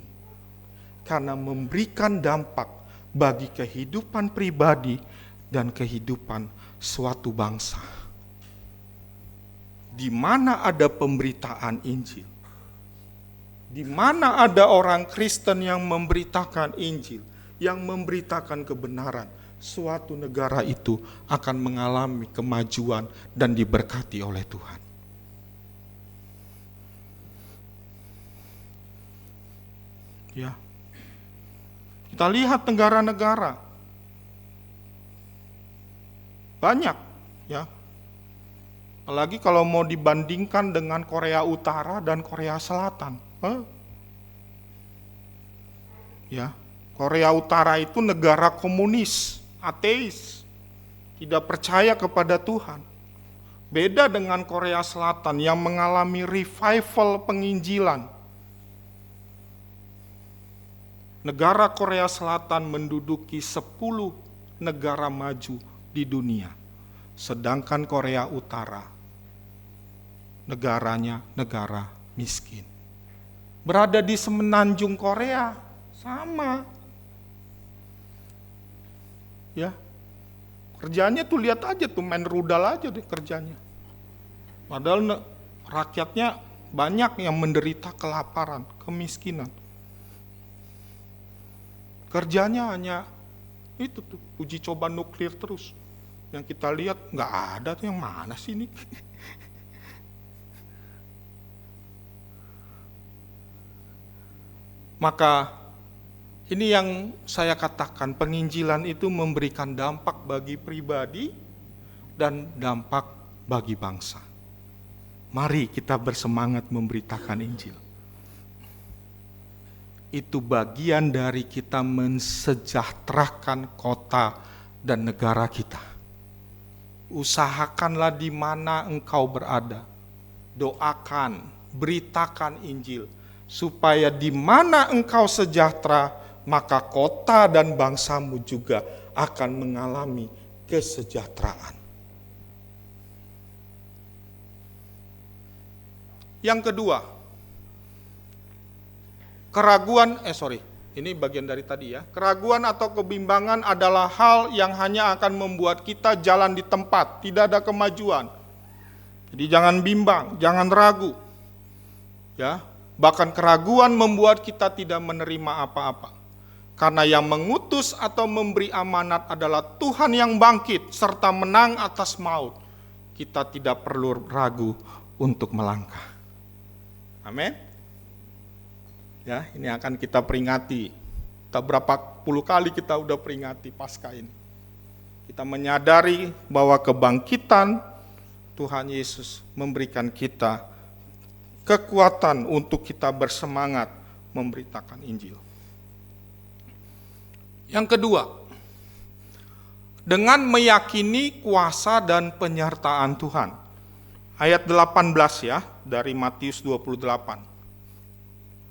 karena memberikan dampak bagi kehidupan pribadi dan kehidupan suatu bangsa. Di mana ada pemberitaan Injil, di mana ada orang Kristen yang memberitakan Injil, yang memberitakan kebenaran, suatu negara itu akan mengalami kemajuan dan diberkati oleh Tuhan. Ya. Kita lihat negara-negara banyak, ya. Apalagi kalau mau dibandingkan dengan Korea Utara dan Korea Selatan. Ya, Korea Utara itu negara komunis, ateis, tidak percaya kepada Tuhan. Beda dengan Korea Selatan yang mengalami revival penginjilan. Negara Korea Selatan menduduki 10 negara maju di dunia. Sedangkan Korea Utara negaranya negara miskin. Berada di semenanjung Korea, sama. Ya. Kerjanya tuh lihat aja tuh, main rudal aja deh kerjanya. Padahal rakyatnya banyak yang menderita kelaparan, kemiskinan. Kerjanya hanya itu tuh, uji coba nuklir terus. Yang kita lihat nggak ada tuh, yang mana sih ini? Maka ini yang saya katakan, penginjilan itu memberikan dampak bagi pribadi dan dampak bagi bangsa. Mari kita bersemangat memberitakan Injil. Itu bagian dari kita mensejahterakan kota dan negara kita. Usahakanlah di mana engkau berada. Doakan, beritakan Injil, supaya di mana engkau sejahtera, maka kota dan bangsamu juga akan mengalami kesejahteraan. Yang kedua, ini bagian dari tadi ya. Keraguan atau kebimbangan adalah hal yang hanya akan membuat kita jalan di tempat, tidak ada kemajuan. Jadi jangan bimbang, jangan ragu. Ya, bahkan keraguan membuat kita tidak menerima apa-apa. Karena yang mengutus atau memberi amanat adalah Tuhan yang bangkit serta menang atas maut. Kita tidak perlu ragu untuk melangkah. Amin. Ya, ini akan kita peringati. Kita berapa puluh kali kita udah peringati Paskah ini. Kita menyadari bahwa kebangkitan Tuhan Yesus memberikan kita kekuatan untuk kita bersemangat memberitakan Injil. Yang kedua, dengan meyakini kuasa dan penyertaan Tuhan. Ayat 18 ya, dari Matius 28.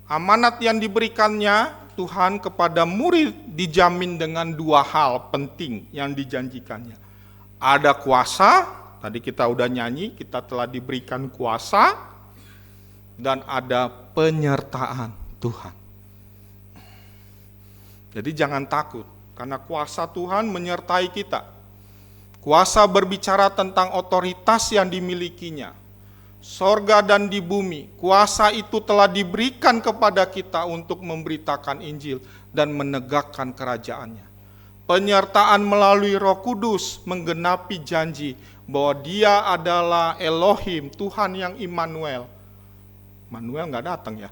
Amanat yang diberikannya Tuhan kepada murid dijamin dengan dua hal penting yang dijanjikannya. Ada kuasa, tadi kita udah nyanyi, kita telah diberikan kuasa, dan ada penyertaan Tuhan. Jadi jangan takut, karena kuasa Tuhan menyertai kita. Kuasa berbicara tentang otoritas yang dimilikinya. Sorga dan di bumi, kuasa itu telah diberikan kepada kita untuk memberitakan Injil dan menegakkan kerajaannya. Penyertaan melalui Roh Kudus menggenapi janji bahwa Dia adalah Elohim, Tuhan yang Immanuel. Immanuel nggak datang ya,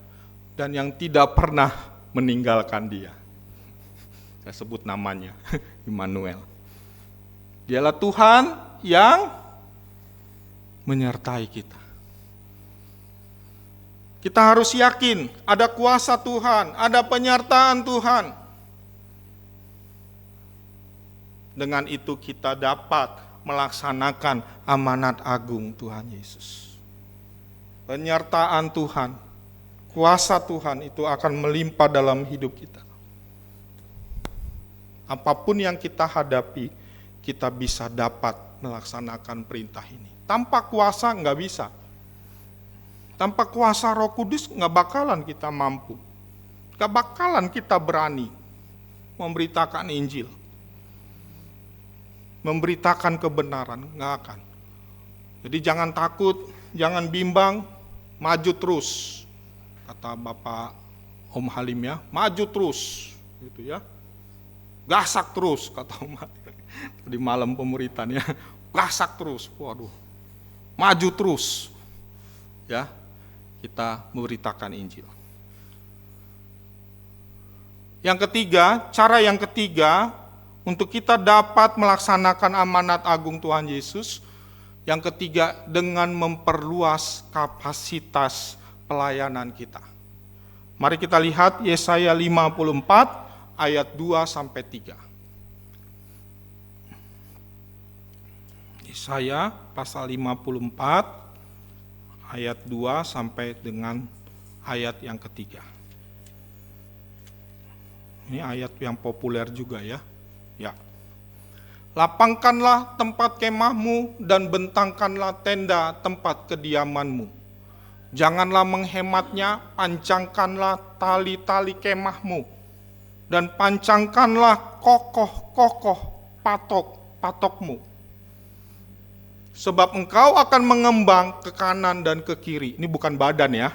dan yang tidak pernah meninggalkan Dia. Saya sebut namanya, Immanuel. Dialah Tuhan yang menyertai kita. Kita harus yakin ada kuasa Tuhan, ada penyertaan Tuhan. Dengan itu kita dapat melaksanakan amanat agung Tuhan Yesus. Penyertaan Tuhan, kuasa Tuhan itu akan melimpah dalam hidup kita. Apapun yang kita hadapi, kita bisa dapat melaksanakan perintah ini. Tanpa kuasa nggak bisa. Tanpa kuasa Roh Kudus nggak bakalan kita mampu. Nggak bakalan kita berani memberitakan Injil. Memberitakan kebenaran, nggak akan. Jadi jangan takut, jangan bimbang, maju terus. Kata Bapak Om Halim ya, maju terus. Gitu ya. Gasak terus, kata Om Halim. Di malam pemuritan ya, gasak terus. Waduh, maju terus. Ya, kita memberitakan Injil. Yang ketiga, cara yang ketiga untuk kita dapat melaksanakan amanat agung Tuhan Yesus, yang ketiga dengan memperluas kapasitas pelayanan kita. Mari kita lihat Yesaya 54 ayat 2 sampai 3. Yesaya pasal 54 ayat 2 sampai dengan ayat yang ketiga. Ini ayat yang populer juga ya. Ya. Lapangkanlah tempat kemahmu dan bentangkanlah tenda tempat kediamanmu. Janganlah menghematnya, pancangkanlah tali-tali kemahmu dan pancangkanlah kokoh-kokoh patok-patokmu. Sebab engkau akan mengembang ke kanan dan ke kiri. Ini bukan badan ya.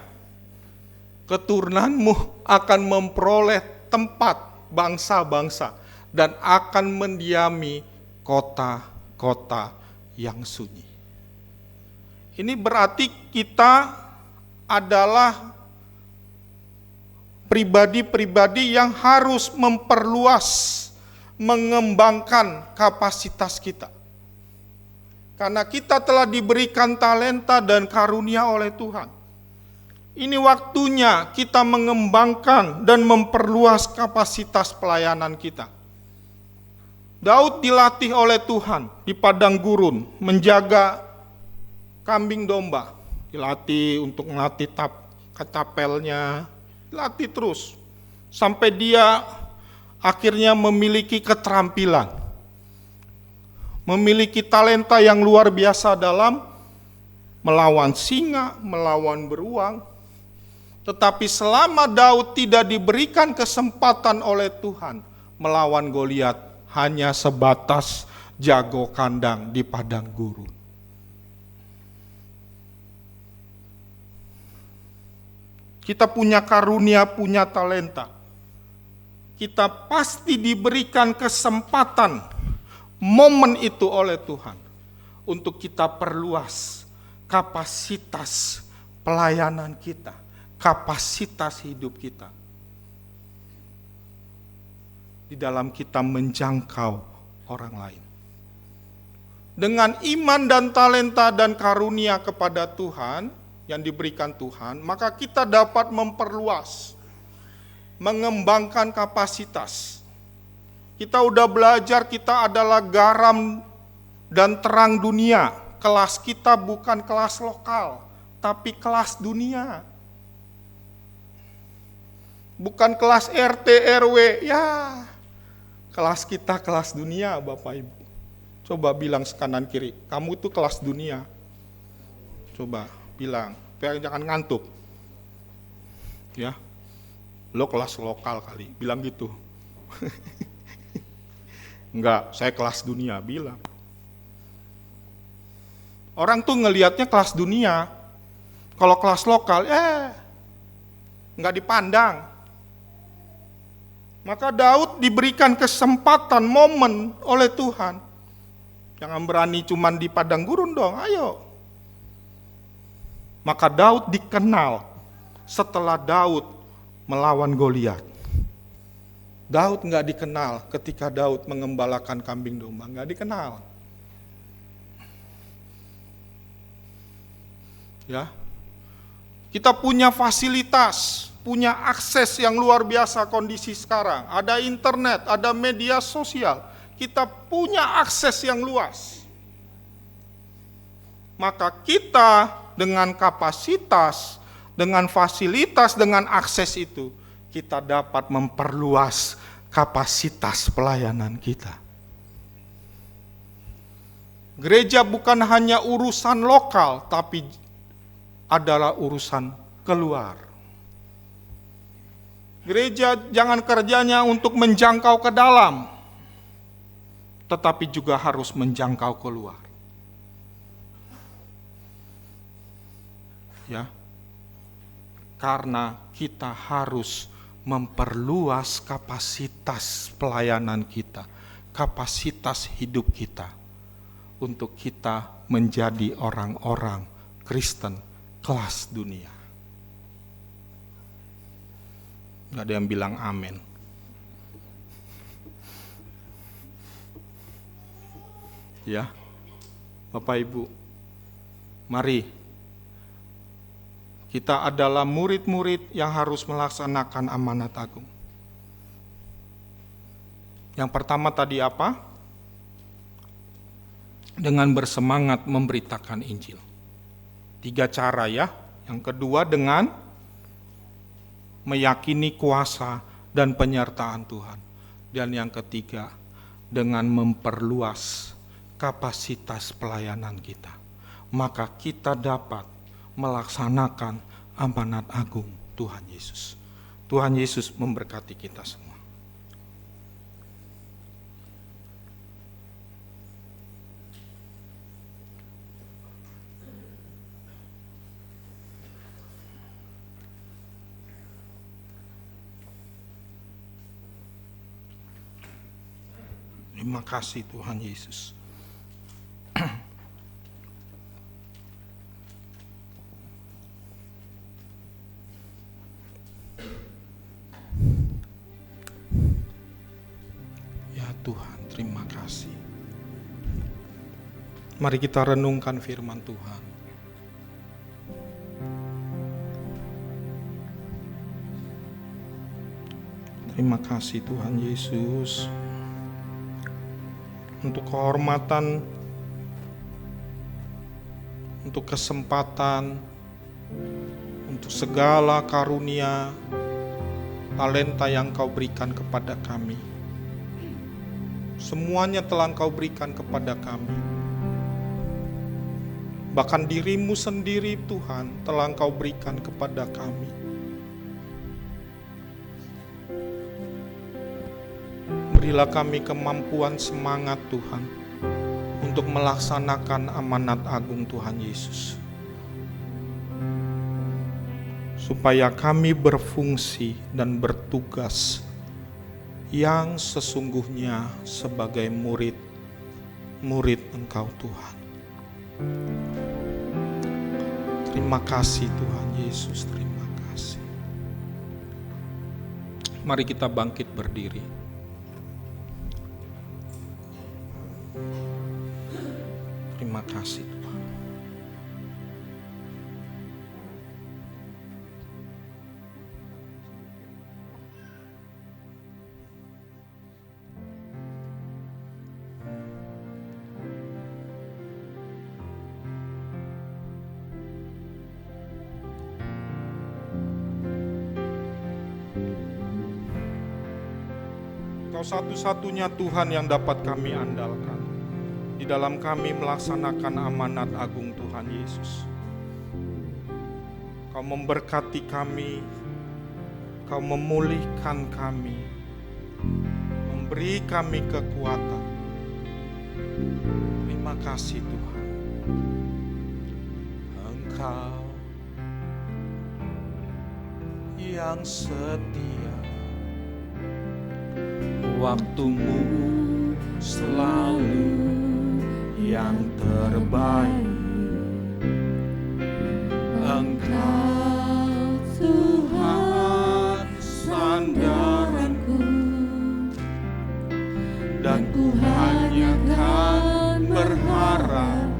Keturunanmu akan memperoleh tempat bangsa-bangsa dan akan mendiami kota-kota yang sunyi. Ini berarti kita adalah pribadi-pribadi yang harus memperluas, mengembangkan kapasitas kita. Karena kita telah diberikan talenta dan karunia oleh Tuhan. Ini waktunya kita mengembangkan dan memperluas kapasitas pelayanan kita. Daud dilatih oleh Tuhan di padang gurun menjaga kambing domba. Dilatih untuk melatih tapelnya, dilatih terus. Sampai dia akhirnya memiliki keterampilan. Memiliki talenta yang luar biasa dalam melawan singa, melawan beruang. Tetapi selama Daud tidak diberikan kesempatan oleh Tuhan melawan Goliat, hanya sebatas jago kandang di padang gurun. Kita punya karunia, punya talenta. Kita pasti diberikan kesempatan momen itu oleh Tuhan untuk kita perluas kapasitas pelayanan kita, kapasitas hidup kita di dalam kita menjangkau orang lain. Dengan iman dan talenta dan karunia kepada Tuhan yang diberikan Tuhan, maka kita dapat memperluas, mengembangkan kapasitas. Kita udah belajar kita adalah garam dan terang dunia. Kelas kita bukan kelas lokal, tapi kelas dunia. Bukan kelas RT, RW, ya kelas kita kelas dunia Bapak Ibu. Coba bilang kanan kiri, kamu itu kelas dunia. Coba bilang, biar jangan ngantuk. Ya, lo kelas lokal kali, bilang gitu. Enggak, saya kelas dunia, bilang. Orang tuh ngelihatnya kelas dunia. Kalau kelas lokal, enggak dipandang. Maka Daud diberikan kesempatan, momen oleh Tuhan. Jangan berani cuman di padang gurun dong, ayo. Maka Daud dikenal setelah Daud melawan Goliat. Daud nggak dikenal ketika Daud mengembalakan kambing domba, nggak dikenal. Ya, kita punya fasilitas, punya akses yang luar biasa kondisi sekarang. Ada internet, ada media sosial. kita punya akses yang luas. Maka kita dengan kapasitas, dengan fasilitas, dengan akses itu, kita dapat memperluas kapasitas pelayanan kita. Gereja bukan hanya urusan lokal, tapi adalah urusan keluar. Gereja jangan kerjanya untuk menjangkau ke dalam, tetapi juga harus menjangkau keluar. Ya, karena kita harus memperluas kapasitas pelayanan kita, kapasitas hidup kita, untuk kita menjadi orang-orang Kristen kelas dunia. Gak ada yang bilang amin. Ya, Bapak Ibu, mari kita adalah murid-murid yang harus melaksanakan amanat agung. Yang pertama tadi apa? Dengan bersemangat memberitakan Injil. 3 cara ya. Yang kedua dengan meyakini kuasa dan penyertaan Tuhan. Dan yang ketiga dengan memperluas kapasitas pelayanan kita. Maka kita dapat melaksanakan amanat agung Tuhan Yesus. Tuhan Yesus memberkati kita semua. Terima kasih Tuhan Yesus. Ya Tuhan, terima kasih. Mari kita renungkan firman Tuhan. Terima kasih Tuhan Yesus. Untuk kehormatan, untuk kesempatan, untuk segala karunia, talenta yang Kau berikan kepada kami. Semuanya telah Kau berikan kepada kami. Bahkan diri-Mu sendiri Tuhan telah Kau berikan kepada kami. Berilah kami kemampuan semangat Tuhan untuk melaksanakan amanat agung Tuhan Yesus. Supaya kami berfungsi dan bertugas yang sesungguhnya sebagai murid Engkau Tuhan. Terima kasih Tuhan Yesus, terima kasih. Mari kita bangkit berdiri. Terima kasih Tuhan. Kau satu-satunya Tuhan yang dapat kami andalkan di dalam kami melaksanakan amanat agung Tuhan Yesus. Kau memberkati kami, Kau memulihkan kami, memberi kami kekuatan. Terima kasih Tuhan. Engkau yang setia, waktumu selalu yang terbaik. Engkau Tuhan sandaranku, dan ku hanya kan berharap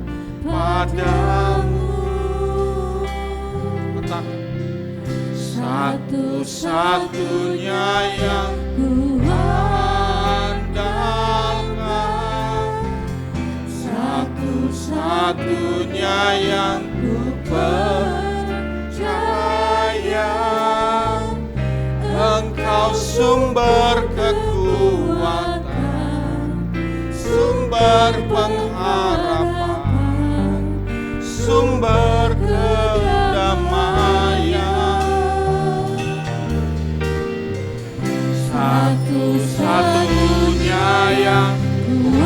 padamu. Satu-satunya yang ku andalkan. yang ku percaya. Engkau sumber kekuatan, sumber pengharapan, sumber kedamaian. Satu-satunya yang ku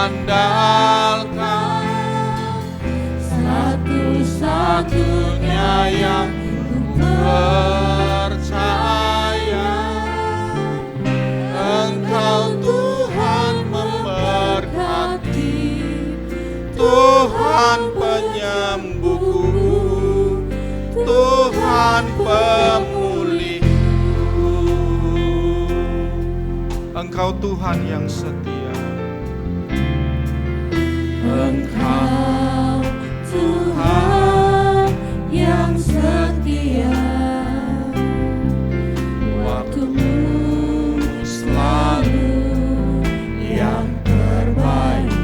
andalkan, satu-satunya yang ku percaya. Engkau Tuhan memberkati, Tuhan penyembuhku, Tuhan pemulihku. Engkau Tuhan yang setia. Engkau Tuhan yang setia, waktumu selalu yang terbaik.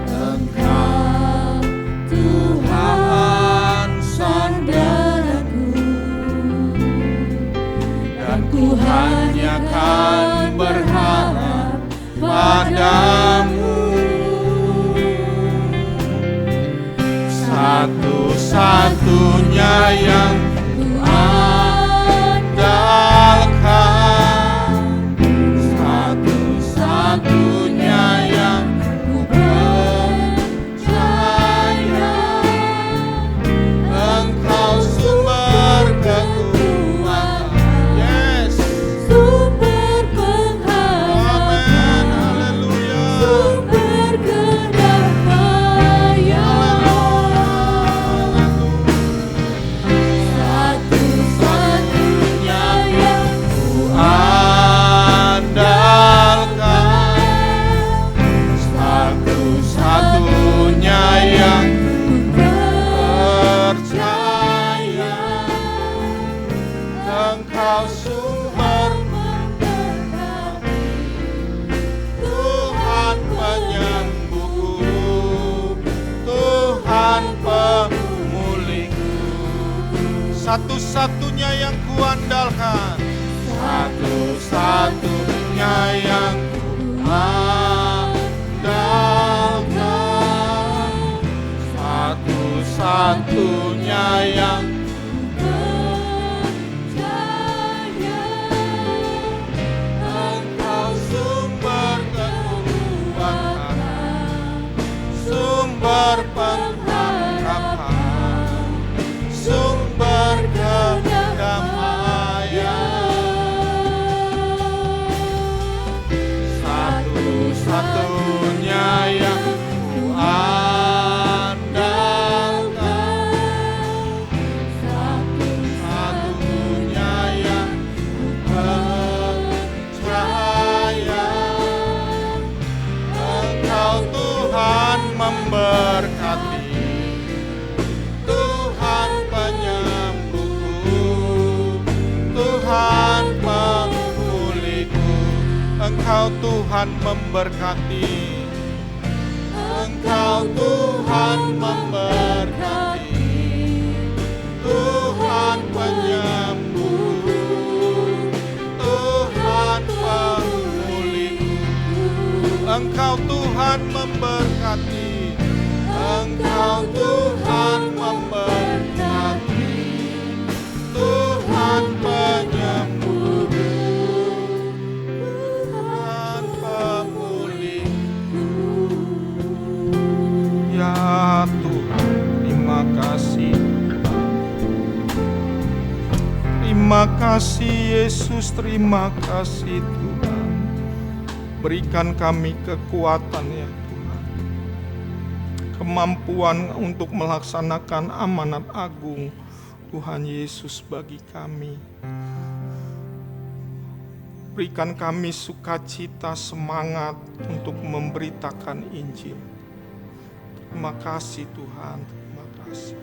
Engkau Tuhan saudaraku, dan ku hanya kan berharap padamu. Satu-satunya yang ku andalkan, satu-satunya yang ku percaya. Engkau sumber kekuatan, yes, sumber pengharapan, amin, haleluya. sumber kedamaian. Satu-satunya yang ku Andalkan, satu-satunya yang percaya. Engkau sumber memberkati, Tuhan penyembuhku, Tuhan pemulihku. Satu-satunya yang kuandalkan, satu-satunya yang kuandalkan, satu-satunya yang percaya. Engkau sumber kekuatan, sumber pengharapan, sumber kedamaian. Satu-satunya yang ku andalkan, satu-satunya yang ku percaya. Engkau Tuhan memberkati, Tuhan penyembuhku, Tuhan pemulihku. Engkau Tuhan memberkati, Engkau Tuhan memberkati, Tuhan penyembuhku, Tuhan pemulihku. Engkau Tuhan memberkati, Engkau Tuhan memberkati, Tuhan penyembuhku, Tuhan pemulihku. Ya Tuhan, terima kasih. Terima kasih Yesus, terima kasih Tuhan. Berikan kami kekuatan ya Tuhan, kemampuan untuk melaksanakan amanat agung Tuhan Yesus bagi kami. Berikan kami sukacita, semangat untuk memberitakan Injil. Terima kasih Tuhan, terima kasih.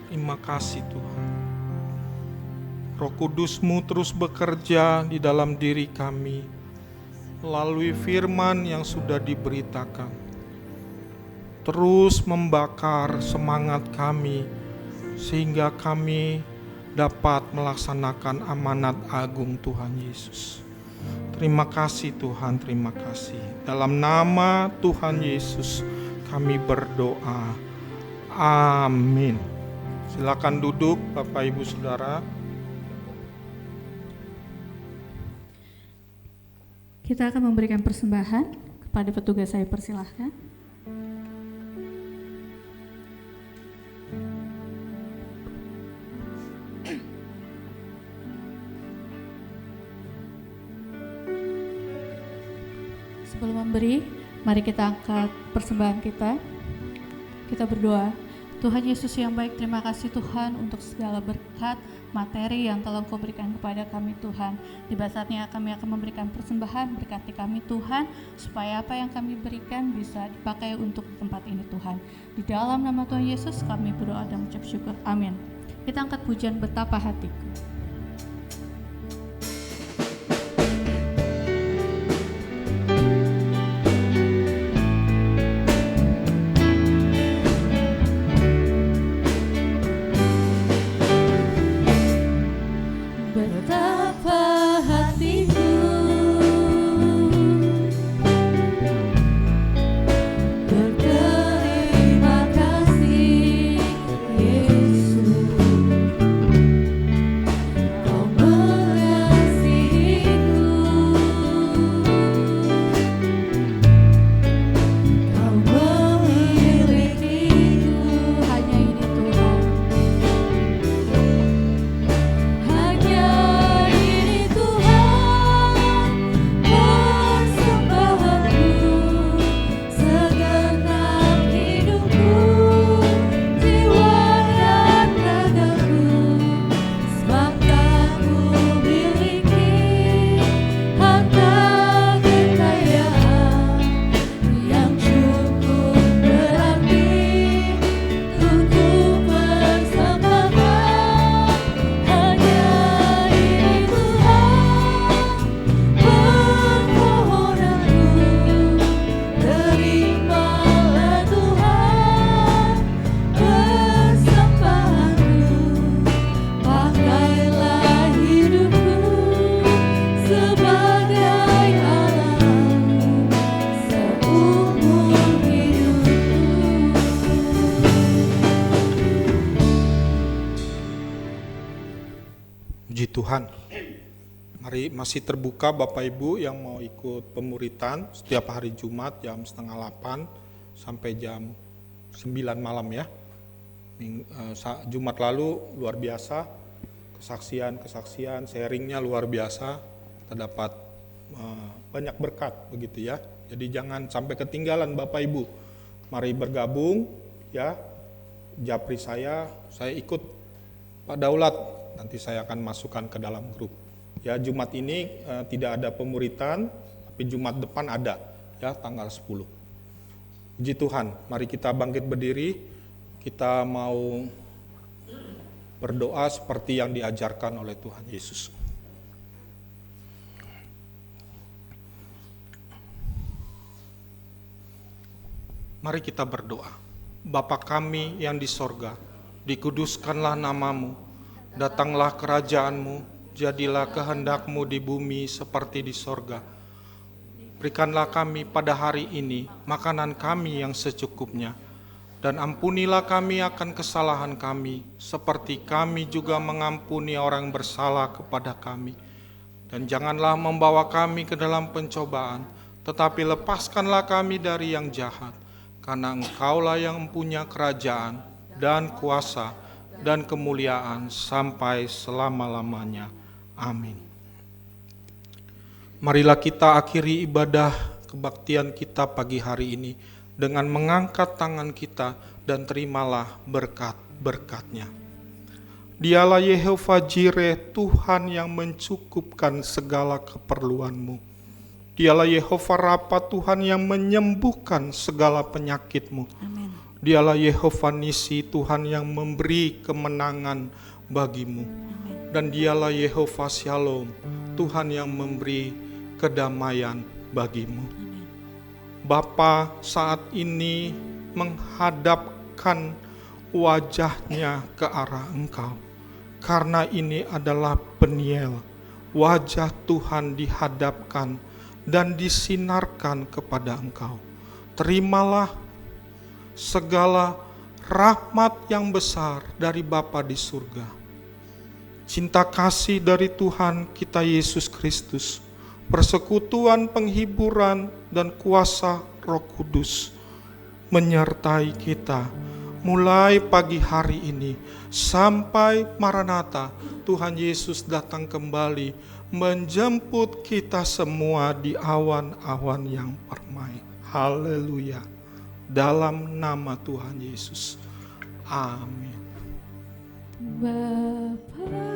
Terima kasih Tuhan. Roh Kudus-Mu terus bekerja di dalam diri kami. melalui firman yang sudah diberitakan, terus membakar semangat kami sehingga kami dapat melaksanakan amanat agung Tuhan Yesus. Terima kasih Tuhan, terima kasih. Dalam nama Tuhan Yesus kami berdoa. Amin. Silakan duduk Bapak Ibu Saudara. Kita akan memberikan persembahan kepada petugas, saya persilahkan. Sebelum memberi, mari kita angkat persembahan kita. Kita berdoa. Tuhan Yesus yang baik, terima kasih Tuhan untuk segala berkat materi yang telah Engkau berikan kepada kami Tuhan. Tiba saatnya kami akan memberikan persembahan, berkati kami Tuhan, supaya apa yang kami berikan bisa dipakai untuk tempat ini Tuhan. Di dalam nama Tuhan Yesus kami berdoa dan mengucap syukur. Amin. Kita angkat pujian Betapa Hatiku. Tuhan. Mari masih terbuka Bapak Ibu yang mau ikut pemuritan setiap hari Jumat jam 7:30 sampai jam 9 malam ya. Jumat lalu luar biasa, kesaksian, sharingnya luar biasa, kita dapat banyak berkat begitu ya. Jadi jangan sampai ketinggalan Bapak Ibu. Mari bergabung ya. Japri saya ikut Pak Daulat. Nanti saya akan masukkan ke dalam grup. Ya, Jumat ini tidak ada pemuritan, tapi Jumat depan ada, ya, tanggal 10. Puji Tuhan, mari kita bangkit berdiri, kita mau berdoa seperti yang diajarkan oleh Tuhan Yesus. Mari kita berdoa. Bapa kami yang di sorga, dikuduskanlah namamu. Datanglah kerajaan-Mu, jadilah kehendak-Mu di bumi seperti di sorga. Berikanlah kami pada hari ini makanan kami yang secukupnya, dan ampunilah kami akan kesalahan kami, seperti kami juga mengampuni orang bersalah kepada kami. Dan janganlah membawa kami ke dalam pencobaan, tetapi lepaskanlah kami dari yang jahat, karena Engkaulah yang mempunyai kerajaan dan kuasa dan kemuliaan sampai selama-lamanya. Amin. Marilah kita akhiri ibadah kebaktian kita pagi hari ini dengan mengangkat tangan kita dan terimalah berkat-berkat-Nya. Dialah Yehova Jireh, Tuhan yang mencukupkan segala keperluanmu. Dialah Yehova Rafa, Tuhan yang menyembuhkan segala penyakitmu. Amin. Dialah Yehova Nisi, Tuhan yang memberi kemenangan bagimu. Amin. Dan dialah Yehova Shalom, Tuhan yang memberi kedamaian bagimu. Bapa saat ini menghadapkan wajahnya ke arah Engkau, karena ini adalah Peniel. Wajah Tuhan dihadapkan dan disinarkan kepada Engkau. Terimalah segala rahmat yang besar dari Bapa di surga, cinta kasih dari Tuhan kita Yesus Kristus, persekutuan, penghiburan, dan kuasa Roh Kudus menyertai kita mulai pagi hari ini sampai Maranatha, Tuhan Yesus datang kembali menjemput kita semua di awan-awan yang permai. Haleluya. Dalam nama Tuhan Yesus. Amin. Bapa